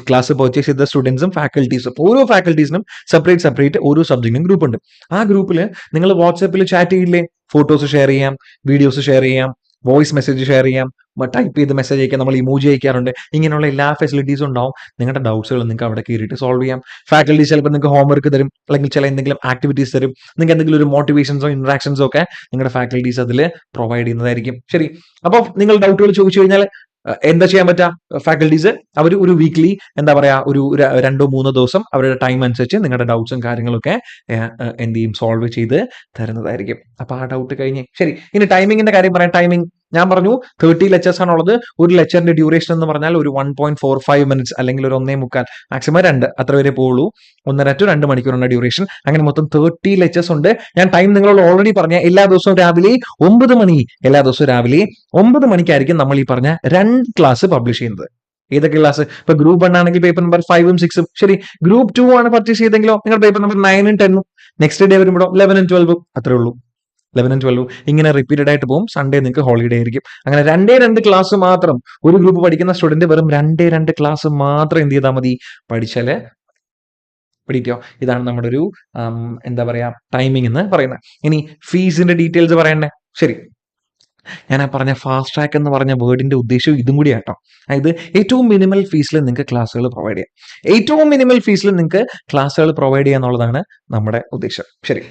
ക്ലാസ് പർച്ചേസ് ചെയ്ത സ്റ്റുഡൻസും ഫാക്കൽറ്റീസും, ഓരോ ഫാക്കൽറ്റീസിനും സെപ്പറേറ്റ് ഓരോ സബ്ജക്റ്റിനും ഗ്രൂപ്പ് ഉണ്ട്. ആ ഗ്രൂപ്പിൽ നിങ്ങൾ വാട്സാപ്പിൽ ചാറ്റ് ചെയ്യില്ലേ, ഫോട്ടോസ് ഷെയർ ചെയ്യാം, വീഡിയോസ് ഷെയർ ചെയ്യാം, വോയിസ് മെസ്സേജ് ഷെയർ ചെയ്യാം, ടൈപ്പ് ചെയ്ത് മെസ്സേജ് അയക്കാം, നമ്മൾ ഇമോജി അയക്കാറുണ്ട്. ഇങ്ങനെയുള്ള എല്ലാ ഫെസിലിറ്റീസും ഉണ്ടാവും. നിങ്ങളുടെ ഡൗട്ട്സുകൾ നിങ്ങൾക്ക് അവിടെ കയറിയിട്ട് സോൾവ് ചെയ്യാം. ഫാക്കൽറ്റി ചിലപ്പോൾ നിങ്ങൾക്ക് ഹോംവർക്ക് തരും, അല്ലെങ്കിൽ ചില എന്തെങ്കിലും ആക്ടിവിറ്റീസ് തരും. നിങ്ങൾക്ക് എന്തെങ്കിലും ഒരു മോട്ടിവേഷൻസോ ഇന്ററാക്ഷൻസോ ഒക്കെ നിങ്ങളുടെ ഫാക്കൽറ്റീസ് അതിൽ പ്രൊവൈഡ് ചെയ്യുന്നതായിരിക്കും. ശരി, അപ്പോൾ നിങ്ങൾ ഡൗട്ടുകൾ ചോദിച്ചു കഴിഞ്ഞാൽ എന്താ ചെയ്യാൻ പറ്റുക? ഫാക്കൽറ്റീസ് അവർ ഒരു വീക്ക്ലി എന്താ പറയാ, ഒരു 2-3 ദിവസം അവരുടെ ടൈം അനുസരിച്ച് നിങ്ങളുടെ ഡൗട്ട്സും കാര്യങ്ങളൊക്കെ എന്ത് ചെയ്യും, സോൾവ് ചെയ്ത് തരുന്നതായിരിക്കും. അപ്പൊ ആ ഡൗട്ട് കഴിഞ്ഞ് ശരി, ഇനി ടൈമിങ്ങിന്റെ കാര്യം പറയാം. ടൈമിംഗ് ഞാൻ പറഞ്ഞു 30 ലെക്ചേഴ്സ് ആണുള്ളത്. ഒരു ലെക്ചറിന്റെ ഡ്യൂറേഷൻ എന്ന് പറഞ്ഞാൽ ഒരു 1.45 മിനിറ്റ്സ് അല്ലെങ്കിൽ ഒരു 1.25, മാക്സിമം 2 അത്ര വരെ പോവുള്ളൂ. 1.5 to 2 മണിക്കൂറാണ് ഡ്യൂറേഷൻ. അങ്ങനെ മൊത്തം 30 ലെക്ചേഴ്സ് ഉണ്ട്. ഞാൻ ടൈം നിങ്ങളോട് ഓൾറെഡി പറഞ്ഞ എല്ലാ ദിവസവും രാവിലെ 9 മണിക്കായിരിക്കും നമ്മൾ ഈ പറഞ്ഞ 2 ക്ലാസ് പബ്ലിഷ് ചെയ്യുന്നത്. ഏതൊക്കെ ക്ലാസ്? ഇപ്പൊ ഗ്രൂപ്പ് 1 ആണെങ്കിൽ പേപ്പർ നമ്പർ 5ഉം 6ഉം. ശരി, ഗ്രൂപ്പ് 2 ആണ് പർച്ചേസ് ചെയ്തെങ്കിലോ നിങ്ങൾ പേപ്പർ നമ്പർ 9ഉം 10ഉം. നെക്സ്റ്റ് ഡേ വരുമ്പോഴോ 11ഉം 12ഉം. അത്രേ ഉള്ളൂ. 11ഉം 12ഉം ഇങ്ങനെ റിപ്പീറ്റഡ് ആയിട്ട് പോകും. സൺഡേ നിങ്ങൾക്ക് ഹോളിഡേ ആയിരിക്കും. അങ്ങനെ 2 ക്ലാസ് മാത്രം, ഒരു ഗ്രൂപ്പ് പഠിക്കുന്ന സ്റ്റുഡന്റ് വെറും 2 ക്ലാസ് മാത്രം എന്ത് ചെയ്താൽ മതി, പഠിച്ചാല് പിടിക്കോ. ഇതാണ് നമ്മുടെ ഒരു എന്താ പറയാ ടൈമിംഗ് എന്ന് പറയുന്നത്. ഇനി ഫീസിന്റെ ഡീറ്റെയിൽസ് പറയണ്ടേ? ശരി, ഞാൻ ആ പറഞ്ഞ ഫാസ്റ്റ് ട്രാക്ക് എന്ന് പറഞ്ഞ വേർഡിന്റെ ഉദ്ദേശം ഇതും കൂടി ആട്ടോ. അതായത് ഏറ്റവും മിനിമൽ ഫീസിൽ നിങ്ങൾക്ക് ക്ലാസ്സുകൾ പ്രൊവൈഡ് ചെയ്യാം. ഏറ്റവും മിനിമൽ ഫീസിൽ നിങ്ങൾക്ക് ക്ലാസ്സുകൾ പ്രൊവൈഡ് ചെയ്യുക എന്നുള്ളതാണ് നമ്മുടെ ഉദ്ദേശം. ശരി,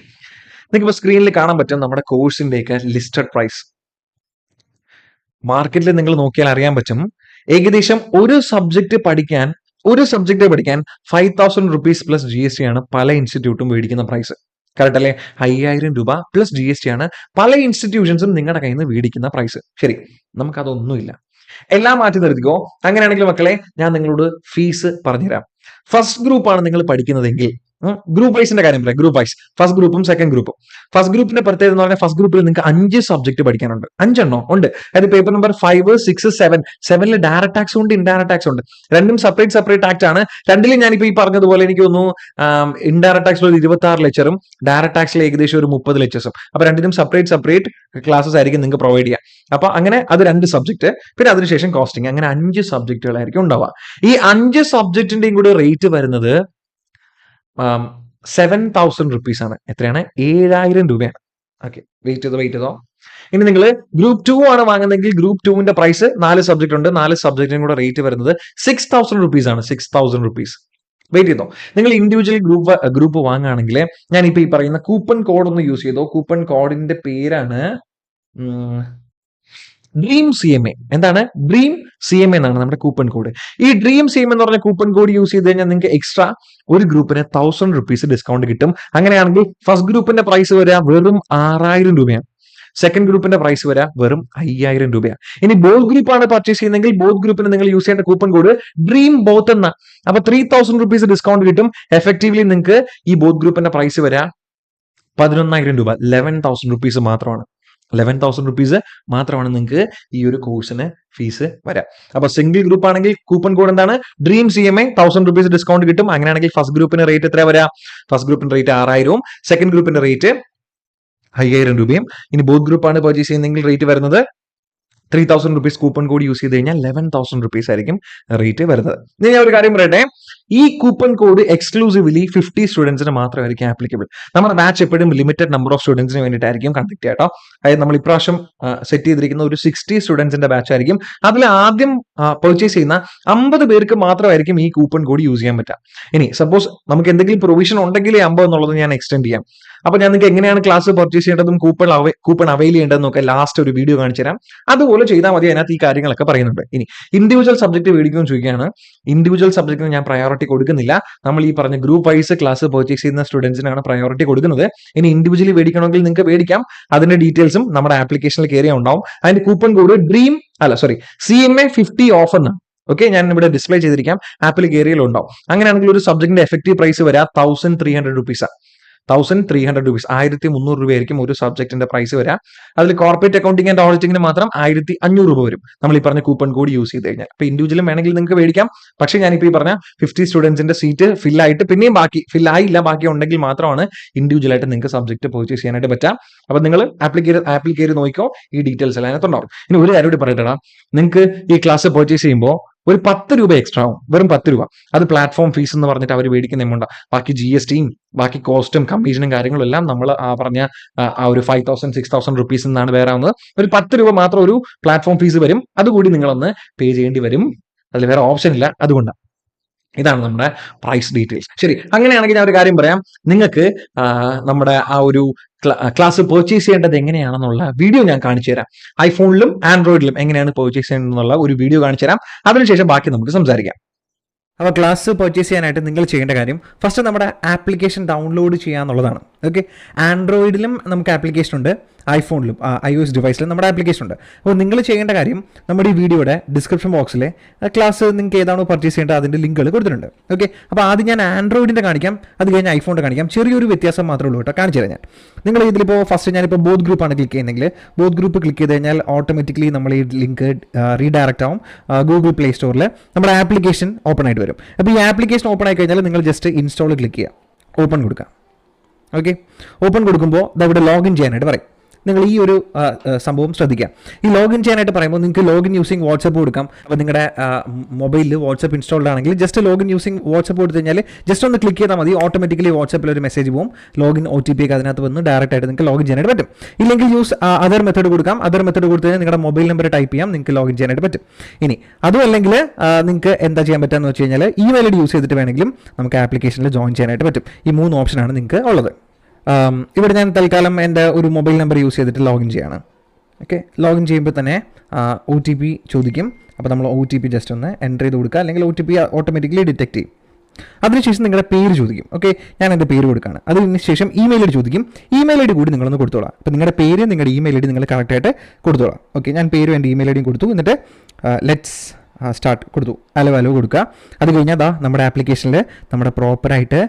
നിങ്ങൾക്ക് ഇപ്പോൾ സ്ക്രീനിൽ കാണാൻ പറ്റും നമ്മുടെ കോഴ്സിന്റെയൊക്കെ ലിസ്റ്റഡ് പ്രൈസ്. മാർക്കറ്റിൽ നിങ്ങൾ നോക്കിയാൽ അറിയാൻ പറ്റും, ഏകദേശം ഒരു സബ്ജക്ട് പഠിക്കാൻ 5,000 റുപ്പീസ് പ്ലസ് GST ആണ് പല ഇൻസ്റ്റിറ്റ്യൂട്ടും മേടിക്കുന്ന പ്രൈസ്. കറക്റ്റ് അല്ലേ? 5,000 രൂപ പ്ലസ് GST ആണ് പല ഇൻസ്റ്റിറ്റ്യൂഷൻസും നിങ്ങളുടെ കയ്യിൽ നിന്ന് മേടിക്കുന്ന പ്രൈസ്. ശരി, നമുക്കതൊന്നുമില്ല, എല്ലാം മാറ്റി നിർത്തിക്കോ. അങ്ങനെയാണെങ്കിൽ മക്കളെ ഞാൻ നിങ്ങളോട് ഫീസ് പറഞ്ഞുതരാം. ഫസ്റ്റ് ഗ്രൂപ്പാണ് നിങ്ങൾ പഠിക്കുന്നതെങ്കിൽ ഗ്രൂപ്പ് വൈസിന്റെ കാര്യം പറയാം. ഗ്രൂപ്പ് വൈസ് ഫസ്റ്റ് ഗ്രൂപ്പും സെക്കൻഡ് ഗ്രൂപ്പും. ഫസ്റ്റ് ഗ്രൂപ്പിന്റെ പ്രത്യേകത എന്ന് പറഞ്ഞാൽ ഫസ്റ്റ് ഗ്രൂപ്പിൽ നിങ്ങൾക്ക് 5 സബ്ജക്ട് പഠിക്കാനുണ്ട്. 5 ഉണ്ട്. അതായത് പേപ്പർ നമ്പർ 5, 6, 7. 7ൽ ഡയറക്ട് ടാക്സ് ഉണ്ട്, ഇൻഡയറക്ട് ടാക്സ് ഉണ്ട്. രണ്ടും സെപ്പറേറ്റ് ആക്ട് ആണ്. രണ്ടിലും ഞാനിപ്പോ ഈ പറഞ്ഞതുപോലെ എനിക്ക് തോന്നുന്നു ഇൻഡയറക്ട് ടാക്സിൽ ഒരു 26 ലെക്ചറും ഡയറക്ട് ടാക്സിൽ ഏകദേശം ഒരു 30 ലെക്ചേഴ്സും. അപ്പൊ രണ്ടിനും സെപ്പറേറ്റ് ക്ലാസ്സസ് ആയിരിക്കും നിങ്ങൾക്ക് പ്രൊവൈഡ് ചെയ്യുക. അപ്പൊ അങ്ങനെ അത് 2 സബ്ജക്ട്, പിന്നെ അതിനുശേഷം കോസ്റ്റിംഗ്, അങ്ങനെ 5 സബ്ജക്റ്റുകളായിരിക്കും ഉണ്ടാവുക. ഈ 5 സബ്ജക്റ്റിന്റെയും കൂടി റേറ്റ് വരുന്നത് 7,000 റുപ്പീസ് ആണ്. എത്രയാണ്? 7,000 രൂപയാണ്. ഓക്കെ, വെയിറ്റ് ചെയ്തോ. ഇനി നിങ്ങൾ ഗ്രൂപ്പ് 2 ആണ് വാങ്ങുന്നതെങ്കിൽ ഗ്രൂപ്പ് 2ന്റെ പ്രൈസ് 4 സബ്ജക്ട് ഉണ്ട്. 4 സബ്ജക്റ്റിനും കൂടെ റേറ്റ് വരുന്നത് 6,000 റുപ്പീസ് ആണ്. 6,000 റുപ്പീസ്. വെയിറ്റ് ചെയ്തോ. നിങ്ങൾ ഇൻഡിവിജ്വൽ ഗ്രൂപ്പ് വാങ്ങുകയാണെങ്കിൽ ഞാനിപ്പോ ഈ പറയുന്ന കൂപ്പൺ കോഡ് ഒന്ന് യൂസ് ചെയ്തോ. കൂപ്പൺ കോഡിന്റെ പേരാണ് ഡ്രീം CMA. എന്താണ് ഡ്രീം CMA എന്നാണ് നമ്മുടെ കൂപ്പൺ കോഡ്. ഈ ഡ്രീം CMA എന്ന് പറഞ്ഞ കൂപ്പൺ കോഡ് യൂസ് ചെയ്ത് കഴിഞ്ഞാൽ നിങ്ങൾക്ക് എക്സ്ട്രാ ഒരു ഗ്രൂപ്പിന് 1000 rupees ഡിസ്കൗണ്ട് കിട്ടും. അങ്ങനെയാണെങ്കിൽ ഫസ്റ്റ് ഗ്രൂപ്പിന്റെ പ്രൈസ് വരിക വെറും 6000 രൂപയാണ്. സെക്കൻഡ് ഗ്രൂപ്പിന്റെ പ്രൈസ് വരിക വെറും 5000 രൂപയാണ്. ഇനി ബോത്ത് ഗ്രൂപ്പ് ആണ് പർച്ചേസ് ചെയ്യുന്നതെങ്കിൽ ബോത്ത് ഗ്രൂപ്പിന് നിങ്ങൾ യൂസ് ചെയ്യേണ്ട കൂപ്പൺ കോഡ് ഡ്രീം ബോത്ത് എന്ന. അപ്പൊ 3000 rupees ഡിസ്കൗണ്ട് കിട്ടും. എഫക്റ്റീവ്ലി നിങ്ങൾക്ക് ഈ ബോത്ത് ഗ്രൂപ്പിന്റെ പ്രൈസ് വരിക 11,000 രൂപ, 11,000 rupees മാത്രമാണ്. 11,000 rupees മാത്രമാണ് നിങ്ങൾക്ക് ഈ ഒരു കോഴ്സിന് ഫീസ് വരാം. അപ്പൊ സിംഗിൾ ഗ്രൂപ്പ് ആണെങ്കിൽ കൂപ്പൺ കോഡ് എന്താണ് ഡ്രീം CMA, 1000 rupees ഡിസ്കൗണ്ട് കിട്ടും. അങ്ങനെയാണെങ്കിൽ ഫസ്റ്റ് ഗ്രൂപ്പിന്റെ റേറ്റ് എത്ര വരാം? ഫസ്റ്റ് ഗ്രൂപ്പിന്റെ റേറ്റ് 6000, സെക്കൻഡ് ഗ്രൂപ്പിന്റെ റേറ്റ് 5000 രൂപയും. ഇനി ബോത്ത് ഗ്രൂപ്പ് ആണ് പർച്ചേസ് ചെയ്യുന്നതെങ്കിൽ റേറ്റ് വരുന്നത് 3000 rupees കൂപ്പൺ കോഡ് യൂസ് ചെയ്ത് കഴിഞ്ഞാൽ 11,000 rupees ആയിരിക്കും റേറ്റ് വരുന്നത്. ഇനി ഞാൻ ഒരു കാര്യം പറയട്ടെ, ഈ കൂപ്പൺ കോഡ് എക്സ്ക്ലൂസീവ്ലി 50 സ്റ്റുഡൻസിന് മാത്രമായിരിക്കും ആപ്ലിക്കബിൾ. നമ്മുടെ ബാച്ച് എപ്പോഴും ലിമിറ്റഡ് നമ്പർ ഓഫ് സ്റ്റുഡൻസിന് വേണ്ടിയിട്ടായിരിക്കും കണ്ടക്ട് ചെയ്യുക കേട്ടോ. അതായത് നമ്മൾ ഇപ്രാവശ്യം സെറ്റ് ചെയ്തിരിക്കുന്ന ഒരു 60 സ്റ്റുഡൻസിന്റെ ബാച്ച് ആയിരിക്കും. അതിൽ ആദ്യം പർച്ചേസ് ചെയ്യുന്ന 50 പേർക്ക് മാത്രമായിരിക്കും ഈ കൂപ്പൺ കോഡ് യൂസ് ചെയ്യാൻ പറ്റുക. ഇനി സപ്പോസ് നമുക്ക് എന്തെങ്കിലും പ്രൊവിഷൻ ഉണ്ടെങ്കിൽ 50 എന്നുള്ളത് ഞാൻ എക്സ്റ്റെൻഡ് ചെയ്യാം. അപ്പൊ ഞാൻ നിങ്ങൾക്ക് എങ്ങനെയാണ് ക്ലാസ് പർച്ചേസ് ചെയ്യേണ്ടതും കൂപ്പൺ അവൈൽ ചെയ്യേണ്ടതെന്നും ഒക്കെ ലാസ്റ്റ് ഒരു വീഡിയോ കാണിച്ചു തരാം. അതുപോലെ ചെയ്താൽ മതി. അതിനകത്ത് ഈ കാര്യങ്ങളൊക്കെ പറയുന്നുണ്ട്. ഇനി ഇൻഡിവിജ്വൽ സബ്ജക്ട് മേടിക്കുമെന്ന് ചോദിക്കുകയാണ്. ഇൻഡിവിജ്വൽ സബ്ജക്റ്റിന് ഞാൻ പ്രയോറിറ്റി കൊടുക്കുന്നില്ല. നമ്മൾ ഈ പറഞ്ഞ ഗ്രൂപ്പ് വൈസ് ക്ലാസ് പർച്ചേസ് ചെയ്യുന്ന സ്റ്റുഡൻസിനാണ് പ്രയോറിറ്റി കൊടുക്കുന്നത്. ഇനി ഇൻഡിവിജ്വലി മേടിക്കണമെങ്കിൽ നിങ്ങൾക്ക് മേടിക്കാം. അതിന്റെ ഡീറ്റെയിൽസും നമ്മുടെ ആപ്ലിക്കേഷനിൽ കയറിയാൽ ഉണ്ടാവും. അതിന്റെ കൂപ്പൺ കോഡ് CMA 50 ഓഫ് എന്നാണ്. ഓക്കെ, ഞാൻ ഇവിടെ ഡിസ്പ്ലേ ചെയ്തിരിക്കാം. ആപ്പിൽ കയറിയാലും ഉണ്ടാവും. അങ്ങനെയാണെങ്കിൽ ഒരു സബ്ജക്റ്റിന്റെ എഫക്റ്റീവ് പ്രൈസ് വരാം 1300 rupees. 1300 rupees, 1300 രൂപയായിരിക്കും ഒരു സബ്ജക്റ്റിന്റെ പ്രൈസ് വരാം. അതിൽ കോർപ്പറേറ്റ് അക്കൗണ്ടിംഗ് ആൻഡ് ഓഡിറ്റിംഗിന് മാത്രം 1500 രൂപ വരും നമ്മൾ ഈ പറഞ്ഞ കൂപ്പൺ കോഡ് യൂസ് ചെയ്ത് കഴിഞ്ഞാൽ. അപ്പൊ ഇൻഡിവിജ്വലും വേണമെങ്കിൽ നിങ്ങൾക്ക് മേടിക്കാം. പക്ഷേ ഞാനിപ്പോൾ ഈ പറഞ്ഞ 50 സ്റ്റുഡൻസിന്റെ സീറ്റ് ഫില്ലായിട്ട് പിന്നെയും ഫിൽ ആയില്ല, ബാക്കി ഉണ്ടെങ്കിൽ മാത്രമാണ് ഇൻഡിവിജ്വൽ ആയിട്ട് നിങ്ങൾക്ക് സബ്ജക്ട് പർച്ചേസ് ചെയ്യാനായിട്ട് പറ്റാം. അപ്പൊ നിങ്ങൾ ആപ്പിൽ കയറി നോക്കിക്കോ, ഈ ഡീറ്റെയിൽസ് എല്ലാം അതിനകത്തുണ്ടാവും. ഇനി ഒരു കാര്യം കൂടി പറയട്ടെടാ, നിങ്ങൾക്ക് ഈ ക്ലാസ് പർച്ചേസ് ചെയ്യുമ്പോൾ ഒരു 10 രൂപ എക്സ്ട്രാ ആവും, വെറും 10 രൂപ. അത് പ്ലാറ്റ്ഫോം ഫീസ് എന്ന് പറഞ്ഞിട്ട് അവർ മേടിക്കുന്ന എമൗണ്ട്. ബാക്കി GSTയും ബാക്കി കോസ്റ്റും കമ്മീഷനും കാര്യങ്ങളും എല്ലാം നമ്മൾ പറഞ്ഞ ഒരു 5,000 6,000 rupees എന്നാണ് വേറെ ആവുന്നത്. ഒരു 10 രൂപ മാത്രം ഒരു പ്ലാറ്റ്ഫോം ഫീസ് വരും. അതുകൂടി നിങ്ങളൊന്ന് പേ ചെയ്യേണ്ടി വരും. അതിൽ വേറെ ഓപ്ഷൻ ഇല്ല. അതുകൊണ്ടാണ്. ഇതാണ് നമ്മുടെ പ്രൈസ് ഡീറ്റെയിൽസ്. ശരി, അങ്ങനെയാണെങ്കിൽ ഞാൻ ഒരു കാര്യം പറയാം. നിങ്ങൾക്ക് നമ്മുടെ ആ ഒരു ക്ലാസ് പർച്ചേസ് ചെയ്യേണ്ടത് എങ്ങനെയാണെന്നുള്ള വീഡിയോ ഞാൻ കാണിച്ചു തരാം. ഐഫോണിലും ആൻഡ്രോയിഡിലും എങ്ങനെയാണ് പർച്ചേസ് ചെയ്യേണ്ടതെന്നുള്ള ഒരു വീഡിയോ കാണിച്ചു തരാം. അതിനുശേഷം ബാക്കി നമുക്ക് സംസാരിക്കാം. അപ്പോൾ ക്ലാസ് പർച്ചേസ് ചെയ്യാനായിട്ട് നിങ്ങൾ ചെയ്യേണ്ട കാര്യം ഫസ്റ്റ് നമ്മുടെ ആപ്ലിക്കേഷൻ ഡൗൺലോഡ് ചെയ്യുക എന്നുള്ളതാണ്. ഓക്കെ, ആൻഡ്രോയിഡിലും നമുക്ക് ആപ്ലിക്കേഷൻ ഉണ്ട്, ഐഫോണിലും iOS ഡിവൈസിലും നമ്മുടെ ആപ്ലിക്കേഷൻ ഉണ്ട്. അപ്പോൾ നിങ്ങൾ ചെയ്യേണ്ട കാര്യം നമ്മുടെ ഈ വീഡിയോയുടെ ഡിസ്ക്രിപ്ഷൻ ബോക്സിൽ ക്ലാസ് നിങ്ങൾക്ക് ഏതാണോ പർച്ചേസ് ചെയ്യേണ്ടത് അതിൻ്റെ ലിങ്കുകൾ കൊടുത്തിട്ടുണ്ട്. ഓക്കെ, അപ്പോൾ ആദ്യം ഞാൻ ആൻഡ്രോയിഡിൻ്റെ കാണിക്കാം, അത് കഴിഞ്ഞ് ഐഫോണിൻ്റെ കാണിക്കാം. ചെറിയൊരു വ്യത്യാസം മാത്രമേ ഉള്ളൂ കേട്ടോ, കാണിച്ചു തരാം ഞാൻ. നിങ്ങൾ ഇതിലിപ്പോൾ ഫസ്റ്റ് ഞാനിപ്പോൾ ബോത്ത് ഗ്രൂപ്പാണ് ക്ലിക്ക് ചെയ്യുന്നതെങ്കിൽ ബോത്ത് ഗ്രൂപ്പ് ക്ലിക്ക് ചെയ്ത് കഴിഞ്ഞാൽ ഓട്ടോമാറ്റിക്കലി നമ്മൾ ഈ ലിങ്ക് റീഡയറക്റ്റ് ആവും ഗൂഗിൾ പ്ലേ സ്റ്റോറിൽ. നമ്മുടെ ആപ്ലിക്കേഷൻ ഓപ്പൺ ആയിട്ട് വരും. അപ്പോൾ ഈ ആപ്ലിക്കേഷൻ ഓപ്പൺ ആയി കഴിഞ്ഞാൽ നിങ്ങൾ ജസ്റ്റ് ഇൻസ്റ്റാൾ ക്ലിക്ക് ചെയ്യുക, ഓപ്പൺ കൊടുക്കുക. ഓക്കെ, ഓപ്പൺ കൊടുക്കുമ്പോൾ ഇവിടെ ലോഗിൻ ചെയ്യാനായിട്ട് പറയും. നിങ്ങൾ ഈ ഒരു സംഭവം ശ്രദ്ധിക്കുക. ഈ ലോഗിൻ ചെയ്യാനായിട്ട് പറയുമ്പോൾ നിങ്ങൾക്ക് ലോഗിൻ യൂസിങ് വാട്സപ്പ് കൊടുക്കാം. അപ്പോൾ നിങ്ങളുടെ മൊബൈലിൽ വാട്സപ്പ് ഇൻസ്റ്റാൾഡ് ആണെങ്കിൽ ജസ്റ്റ് ലോഗിൻ യൂസിങ് വാട്സപ്പ് കൊടുത്തു കഴിഞ്ഞാൽ ജസ്റ്റ് ഒന്ന് ക്ലിക്ക് ചെയ്താൽ മതി, ഓട്ടോമാറ്റിക്കലി വാട്സപ്പിൽ ഒരു മെസ്സേജ് പോകും. ലോഗിൻ OTP ഒക്കെ അതിനകത്ത് വന്ന് ഡയറക്റ്റ് ആയിട്ട് നിങ്ങൾക്ക് ലോഗിൻ ചെയ്യാനായിട്ട് പറ്റും. ഇല്ലെങ്കിൽ യൂസ് അതർ മെത്തേഡ് കൊടുക്കാം. അതർ മെത്തേഡ് കൊടുത്തു കഴിഞ്ഞാൽ നിങ്ങളുടെ മൊബൈൽ നമ്പർ ടൈപ്പ് ചെയ്യാം, നിങ്ങൾക്ക് ലോഗിൻ ചെയ്യാനായിട്ട് പറ്റും. ഇനി അതും അല്ലെങ്കിൽ നിങ്ങൾക്ക് എന്താ ചെയ്യാൻ പറ്റുക എന്ന് വെച്ച് കഴിഞ്ഞാൽ ഇമെയിൽ ID യൂസ് ചെയ്തിട്ട് വേണമെങ്കിലും നമുക്ക് ആപ്ലിക്കേഷനിൽ ജോയിൻ ചെയ്യാനായിട്ട് പറ്റും. ഈ 3 ഓപ്ഷനാണ് നിങ്ങൾക്ക് ഉള്ളത്. ഇവിടെ ഞാൻ തൽക്കാലം എൻ്റെ ഒരു മൊബൈൽ നമ്പർ യൂസ് ചെയ്തിട്ട് ലോഗിൻ ചെയ്യാണ്. ഓക്കെ, ലോഗിൻ ചെയ്യുമ്പോൾ തന്നെ OTP ചോദിക്കും. അപ്പോൾ നമ്മൾ OTP ജസ്റ്റ് ഒന്ന് എൻ്റർ ചെയ്ത് കൊടുക്കുക, അല്ലെങ്കിൽ OTP ഓട്ടോമാറ്റിക്കലി ഡിറ്റക്ട് ചെയ്യും. അതിനുശേഷം നിങ്ങളുടെ പേര് ചോദിക്കും. ഓക്കെ, ഞാൻ എൻ്റെ പേര് കൊടുക്കുകയാണ്. അതിനുശേഷം ഇമെയിൽ ID ചോദിക്കും. ഇമെയിൽ ID കൂടി നിങ്ങളൊന്ന് കൊടുത്തോളാം. അപ്പോൾ നിങ്ങളുടെ പേര് നിങ്ങളുടെ ഇമെയിൽ ID നിങ്ങൾ കറക്റ്റായിട്ട് കൊടുത്തോളാം. ഓക്കെ, ഞാൻ പേരും എൻ്റെ ഇമെയിൽ IDയും കൊടുത്തു. എന്നിട്ട് ലെറ്റ്സ് സ്റ്റാർട്ട് കൊടുത്തു, അലോ കൊടുക്കുക. അത് കഴിഞ്ഞാൽ നമ്മുടെ ആപ്ലിക്കേഷനിൽ നമ്മുടെ പ്രോപ്പറായിട്ട്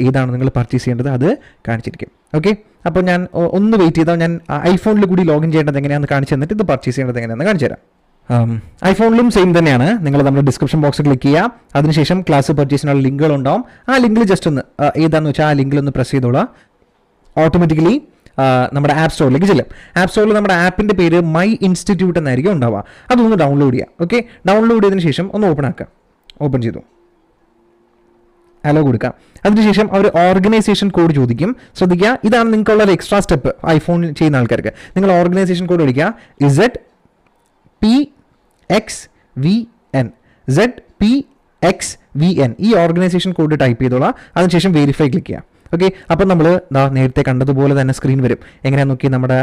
ഏതാണ് നിങ്ങൾ പർച്ചേസ് ചെയ്യേണ്ടത് അത് കാണിച്ചിരിക്കും. ഓക്കെ, അപ്പോൾ ഞാൻ ഒന്ന് വെയിറ്റ് ചെയ്താൽ ഞാൻ ഐഫോണിൽ കൂടി ലോഗിൻ ചെയ്യേണ്ടത് എങ്ങനെയാണെന്ന് കാണിച്ചു തന്നിട്ട് ഇത് പർച്ചേസ് ചെയ്യേണ്ടത് എങ്ങനെയാണെന്ന് കാണിച്ചു തരാം. ഐഫോണിലും സെയിം തന്നെയാണ്. നിങ്ങൾ നമ്മുടെ ഡിസ്ക്രിപ്ഷൻ ബോക്സ് ക്ലിക്ക് ചെയ്യുക. അതിനുശേഷം ക്ലാസ് പർച്ചേസിനുള്ള ലിങ്കുകൾ ഉണ്ടാവും. ആ ലിങ്കിൽ ജസ്റ്റ് ഒന്ന് ഏതാണെന്ന് വെച്ചാൽ ആ ലിങ്കിലൊന്ന് പ്രസ് ചെയ്തോളാം. ഓട്ടോമാറ്റിക്കലി നമ്മുടെ ആപ്പ് സ്റ്റോറിലേക്ക് ചെല്ലും. ആപ്പ് സ്റ്റോറിൽ നമ്മുടെ ആപ്പിൻ്റെ പേര് മൈ ഇൻസ്റ്റിറ്റ്യൂട്ട് എന്നായിരിക്കും ഉണ്ടാവുക. അതൊന്ന് ഡൗൺലോഡ് ചെയ്യുക. ഓക്കെ, ഡൗൺലോഡ് ചെയ്തതിന് ശേഷം ഒന്ന് ഓപ്പൺ ആക്കുക. ഓപ്പൺ ചെയ്തു, അലോ കൊടുക്കാം. അതിനുശേഷം അവർ ഓർഗനൈസേഷൻ കോഡ് ചോദിക്കും. ശ്രദ്ധിക്കുക, ഇതാണ് നിങ്ങൾക്കുള്ള ഒരു എക്സ്ട്രാ സ്റ്റെപ്പ്. ഐഫോണിൽ ചെയ്യുന്ന ആൾക്കാർക്ക് നിങ്ങൾ ഓർഗനൈസേഷൻ കോഡ് അടിക്കുക, ZPXVN. ZPXVN ഈ ഓർഗനൈസേഷൻ കോഡ് ടൈപ്പ് ചെയ്തോളാം. അതിനുശേഷം വെരിഫൈ ക്ലിക്ക് ചെയ്യുക. ഓക്കെ, അപ്പം നമ്മൾ നേരത്തെ കണ്ടതുപോലെ തന്നെ സ്ക്രീൻ വരും. എങ്ങനെയാണെന്ന് നോക്കി, നമ്മുടെ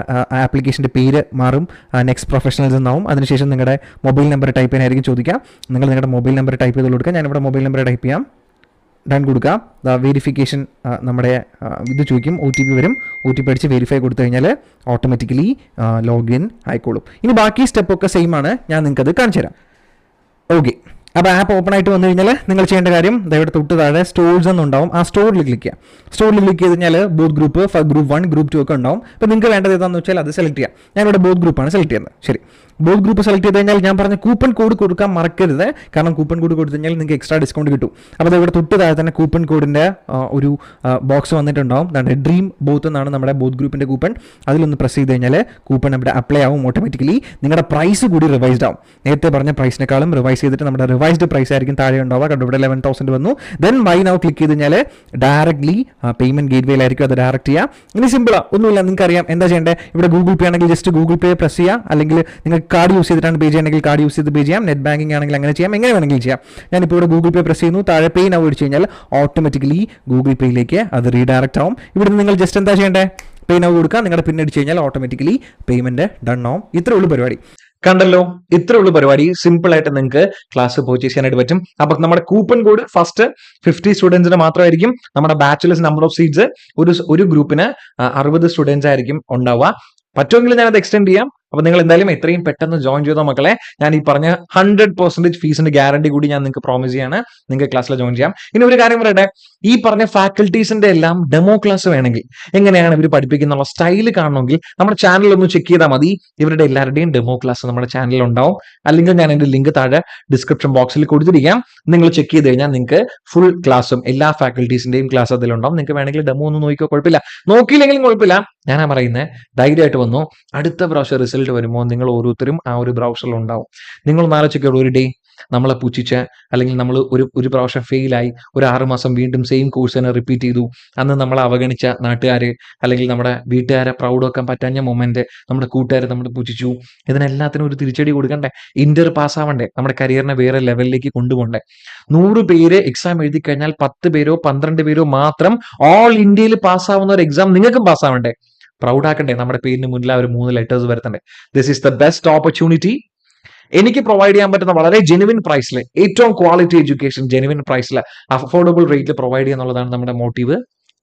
ആപ്ലിക്കേഷൻ്റെ പേര് മാറും, നെക്സ്റ്റ് പ്രൊഫഷണൽസ് എന്നാവും. അതിനുശേഷം നിങ്ങളുടെ മൊബൈൽ നമ്പർ ടൈപ്പ് ചെയ്യാനായിരിക്കും ചോദിക്കാം. നിങ്ങൾ നിങ്ങളുടെ മൊബൈൽ നമ്പർ ടൈപ്പ് ചെയ്ത് കൊടുക്കുക. ഞാനിവിടെ മൊബൈൽ നമ്പർ ടൈപ്പ് ചെയ്യാം, ഡൺ കൊടുക്കാം. വെരിഫിക്കേഷൻ നമ്മുടെ ഇത് ചോദിക്കും, OTP വരും. OTP അടിച്ച് വെരിഫൈ കൊടുത്തു കഴിഞ്ഞാൽ ഓട്ടോമാറ്റിക്കലി ലോഗിൻ ആയിക്കോളും. ഇനി ബാക്കി സ്റ്റെപ്പൊക്കെ സെയിം ആണ്, ഞാൻ നിങ്ങൾക്കത് കാണിച്ചു തരാം. ഓക്കെ, അപ്പോൾ ആപ്പ് ഓപ്പൺ ആയിട്ട് വന്നു കഴിഞ്ഞാൽ നിങ്ങൾ ചെയ്യേണ്ട കാര്യം ഇവിടെ തൊട്ട് താഴെ സ്റ്റോർസ് എന്നുണ്ടാവും. ആ സ്റ്റോറിൽ ക്ലിക്ക് ചെയ്യാം. സ്റ്റോറിൽ ക്ലിക്ക് ചെയ്ത് കഴിഞ്ഞാൽ ബോത്ത് ഗ്രൂപ്പ്, ഗ്രൂപ്പ് 1, ഗ്രൂപ്പ് 2 ഒക്കെ ഉണ്ടാവും. അപ്പോൾ നിങ്ങൾക്ക് വേണ്ടത് ഏതാണെന്ന് വെച്ചാൽ അത് സെലക്ട് ചെയ്യാം. ഞാനിവിടെ ബോത്ത് ഗ്രൂപ്പാണ് സെലക്ട് ചെയ്യുന്നത്. ശരി, ബോത്ത് ഗ്രൂപ്പ് സെലക്ട് ചെയ്ത് കഴിഞ്ഞാൽ ഞാൻ പറഞ്ഞ കൂപ്പൺ കോഡ് കൊടുക്കാൻ മറക്കരുത്. കാരണം കൂപ്പൺ കോഡ് കൊടുത്തു കഴിഞ്ഞാൽ നിങ്ങൾക്ക് എക്സ്ട്രാ ഡിസ്കൗണ്ട് കിട്ടും. അപ്പോൾ അത് ഇവിടെ തൊട്ട് താഴെ തന്നെ കൂപ്പൺ കോഡിൻ്റെ ഒരു ബോക്സ് വന്നിട്ടുണ്ടാവും. അതാണ് ഡ്രീം ബോത്ത് എന്നാണ് നമ്മുടെ ബോത്ത് ഗ്രൂപ്പിൻ്റെ കൂപ്പൺ. അതിലൊന്ന് പ്രസ് ചെയ്ത് കഴിഞ്ഞാൽ കൂപ്പൺ ഇവിടെ അപ്ലൈ ആവും. ഓട്ടോമാറ്റിക്കലി നിങ്ങളുടെ പ്രൈസ് കൂടി റിവൈസ്ഡ് ആവും. നേരത്തെ പറഞ്ഞ പ്രൈസിനേക്കാളും റിവൈസ് ചെയ്തിട്ട് നമ്മുടെ റിവൈസ്ഡ് പ്രൈസ് ആയിരിക്കും താഴെ ഉണ്ടാവുക. കണ്ടു, ഇവിടെ 11,000 വന്നു. ദെൻ ബൈ നൗ ക്ലിക്ക് ചെയ്ത് കഴിഞ്ഞാൽ ഡയറക്ട്ലി പേയ്മെന്റ് ഗേറ്റ്വേയിലായിരിക്കും അത് ഡയറക്റ്റ് ചെയ്യുക. ഇനി സിമ്പിളാണ്, ഒന്നുമില്ല, നിങ്ങൾക്ക് അറിയാം എന്താ ചെയ്യേണ്ടത്. ഇവിടെ ഗൂഗിൾ പേ ആണെങ്കിൽ ജസ്റ്റ് ഗൂഗിൾ പേ പ്രസ് ചെയ്യുക. അല്ലെങ്കിൽ നിങ്ങൾക്ക് കാർഡ് യൂസ് ചെയ്തിട്ടാണ് പേ ചെയ്യണമെങ്കിൽ കാർഡ് യൂസ് ചെയ്ത് പേ ചെയ്യാം. നെറ്റ് ബാങ്കിങ് ആണെങ്കിൽ അങ്ങനെ ചെയ്യാം, എങ്ങനെ വേണമെങ്കിലും ചെയ്യാം. ഞാനിപ്പോൾ ഇവിടെ ഗൂഗിൾ പേ പ്രസ് ചെയ്യുന്നു. താഴെ പേ നൗ അടിച്ചു കഴിഞ്ഞാൽ ഓട്ടോമാറ്റിക്കലി ഗൂഗിൾ പേയിലേക്ക് അത് റീഡയറക്റ്റ് ആവും. ഇവിടെ നിങ്ങൾ ജസ്റ്റ് എന്താ ചെയ്യേണ്ടത്, പേ നൗ കൊടുക്കുക. നിങ്ങളുടെ പിൻ അടിച്ചു കഴിഞ്ഞാൽ ഓട്ടോമാറ്റിക്കലി പേയ്മെന്റ് ഡൺ ആവും. ഇത്രേ ഉള്ളൂ പരിപാടി. കണ്ടല്ലോ, ഇത്ര ഉള്ള പരിപാടി. സിമ്പിൾ ആയിട്ട് നിങ്ങൾക്ക് ക്ലാസ് പർച്ചേസ് ചെയ്യാനായിട്ട് പറ്റും. അപ്പൊ നമ്മുടെ കൂപ്പൺ കോഡ് ഫസ്റ്റ് 50 സ്റ്റുഡൻസിന് മാത്രമായിരിക്കും. നമ്മുടെ ബാച്ചിലേഴ്സ് നമ്പർ ഓഫ് സീറ്റ്സ് ഒരു ഗ്രൂപ്പിന് 60 സ്റ്റുഡൻസ് ആയിരിക്കും ഉണ്ടാവുക. പറ്റുമെങ്കിൽ ഞാനത് എക്സ്റ്റെൻഡ് ചെയ്യാം. അപ്പൊ നിങ്ങൾ എന്തായാലും എത്രയും പെട്ടെന്ന് ജോയിൻ ചെയ്തോ മക്കളെ. ഞാൻ ഈ പറഞ്ഞ 100% ഫീസിന്റെ ഗ്യാരണ്ടി കൂടി ഞാൻ നിങ്ങൾക്ക് പ്രോമിസ് ചെയ്യാണ്. നിങ്ങൾക്ക് ക്ലാസ്സിൽ ജോയിൻ ചെയ്യാം. ഇനി ഒരു കാര്യം പറയട്ടെ, ഈ പറഞ്ഞ ഫാക്കൽറ്റീസിന്റെ എല്ലാം ഡെമോ ക്ലാസ് വേണമെങ്കിൽ, എങ്ങനെയാണ് ഇവർ പഠിപ്പിക്കുന്ന സ്റ്റൈൽ കാണണമെങ്കിൽ നമ്മുടെ ചാനൽ ഒന്ന് ചെക്ക് ചെയ്താൽ മതി. ഇവരുടെ എല്ലാവരുടെയും ഡെമോ ക്ലാസ് നമ്മുടെ ചാനലിൽ ഉണ്ടാവും. അല്ലെങ്കിൽ ഞാൻ എന്റെ ലിങ്ക് താഴെ ഡിസ്ക്രിപ്ഷൻ ബോക്സിൽ കൊടുത്തിരിക്കാം. നിങ്ങൾ ചെക്ക് ചെയ്ത് കഴിഞ്ഞാൽ നിങ്ങൾക്ക് ഫുൾ ക്ലാസ്സും എല്ലാ ഫാക്കൽറ്റീസിന്റെയും ക്ലാസ് അതിലുണ്ടാവും. നിങ്ങൾക്ക് വേണമെങ്കിൽ ഡെമോ ഒന്ന് നോക്കിയോ, കുഴപ്പമില്ല. നോക്കിയില്ലെങ്കിലും കുഴപ്പമില്ല. ഞാനാ പറയുന്നത്, ധൈര്യമായിട്ട് വന്നു. അടുത്ത പ്രാവശ്യം റിസൾട്ട് വരുമ്പോൾ നിങ്ങൾ ഓരോരുത്തരും ആ ഒരു ബ്രൗസറിൽ ഉണ്ടാവും. നിങ്ങൾ ആലോചിക്കുക, ഒരു ഡേ നമ്മളെ പുച്ഛിച്ച്, അല്ലെങ്കിൽ നമ്മൾ ഒരു പ്രാവശ്യം ഫെയിലായി, ഒരു 6 മാസം വീണ്ടും സെയിം കോഴ്സ് തന്നെ റിപ്പീറ്റ് ചെയ്തു, അന്ന് നമ്മളെ അവഗണിച്ച നാട്ടുകാര്, അല്ലെങ്കിൽ നമ്മുടെ വീട്ടുകാരെ പ്രൗഡ് വെക്കാൻ പറ്റാഞ്ഞ മൊമെന്റ്, നമ്മുടെ കൂട്ടുകാരെ നമ്മൾ പുച്ഛിച്ചു, ഇതിനെല്ലാത്തിനും ഒരു തിരിച്ചടി കൊടുക്കണ്ടേ? ഇന്റർ പാസ്സാവണ്ടേ? നമ്മുടെ കരിയറിനെ വേറെ ലെവലിലേക്ക് കൊണ്ടുപോകണ്ടേ? 100 പേര് എക്സാം എഴുതി കഴിഞ്ഞാൽ 10 പേരോ 12 പേരോ മാത്രം ഓൾ ഇന്ത്യയിൽ പാസ്സാവുന്ന ഒരു എക്സാം നിങ്ങൾക്കും പാസ്സാവണ്ടേ? പ്രൗഡ് ആക്കണ്ടേ? നമ്മുടെ പേരിന് മുന്നിൽ ആ ഒരു 3 ലെറ്റേഴ്സ് വരുത്തണ്ടേ? This is the best opportunity. എനിക്ക് പ്രൊവൈഡ് ചെയ്യാൻ പറ്റുന്ന വളരെ ജെനുവിൻ പ്രൈസിൽ, ഏറ്റവും ക്വാളിറ്റി എഡ്യൂക്കേഷൻ ജെനുവിൻ പ്രൈസിൽ, അഫോർഡബിൾ റേറ്റിൽ പ്രൊവൈഡ് ചെയ്യുക എന്നുള്ളതാണ് നമ്മുടെ മോട്ടീവ്.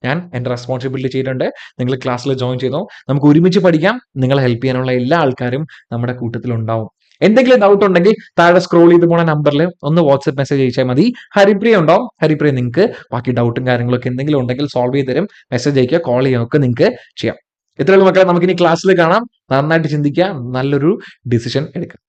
ഞാൻ എന്റെ റെസ്പോൺസിബിലിറ്റി ചെയ്തിട്ടുണ്ട്. നിങ്ങൾ ക്ലാസ്സിൽ ജോയിൻ ചെയ്തോ, നമുക്ക് ഒരുമിച്ച് പഠിക്കാം. നിങ്ങളെ ഹെൽപ്പ് ചെയ്യാനുള്ള എല്ലാ ആൾക്കാരും നമ്മുടെ കൂട്ടത്തിൽ ഉണ്ടാവും. എന്തെങ്കിലും ഡൗട്ട് ഉണ്ടെങ്കിൽ താഴെ സ്ക്രോൾ ചെയ്ത് പോണ നമ്പറിൽ ഒന്ന് വാട്സ്ആപ്പ് മെസ്സേജ് അയച്ചാൽ മതി. ഹരിപ്രിയ ഉണ്ടാവും. ഹരിപ്രിയ നിങ്ങൾക്ക് ബാക്കി ഡൗട്ടും കാര്യങ്ങളൊക്കെ എന്തെങ്കിലും ഉണ്ടെങ്കിൽ സോൾവ് ചെയ്ത് തരും. മെസ്സേജ് അയക്കുക, കോൾ ചെയ്യുക, ഒക്കെ നിങ്ങൾക്ക് ചെയ്യാം. ഇത്രയുള്ള മക്കളെ, നമുക്കിനി ക്ലാസ്സിൽ കാണാം. നന്നായിട്ട് ചിന്തിക്കുക, നല്ലൊരു ഡിസിഷൻ എടുക്കുക.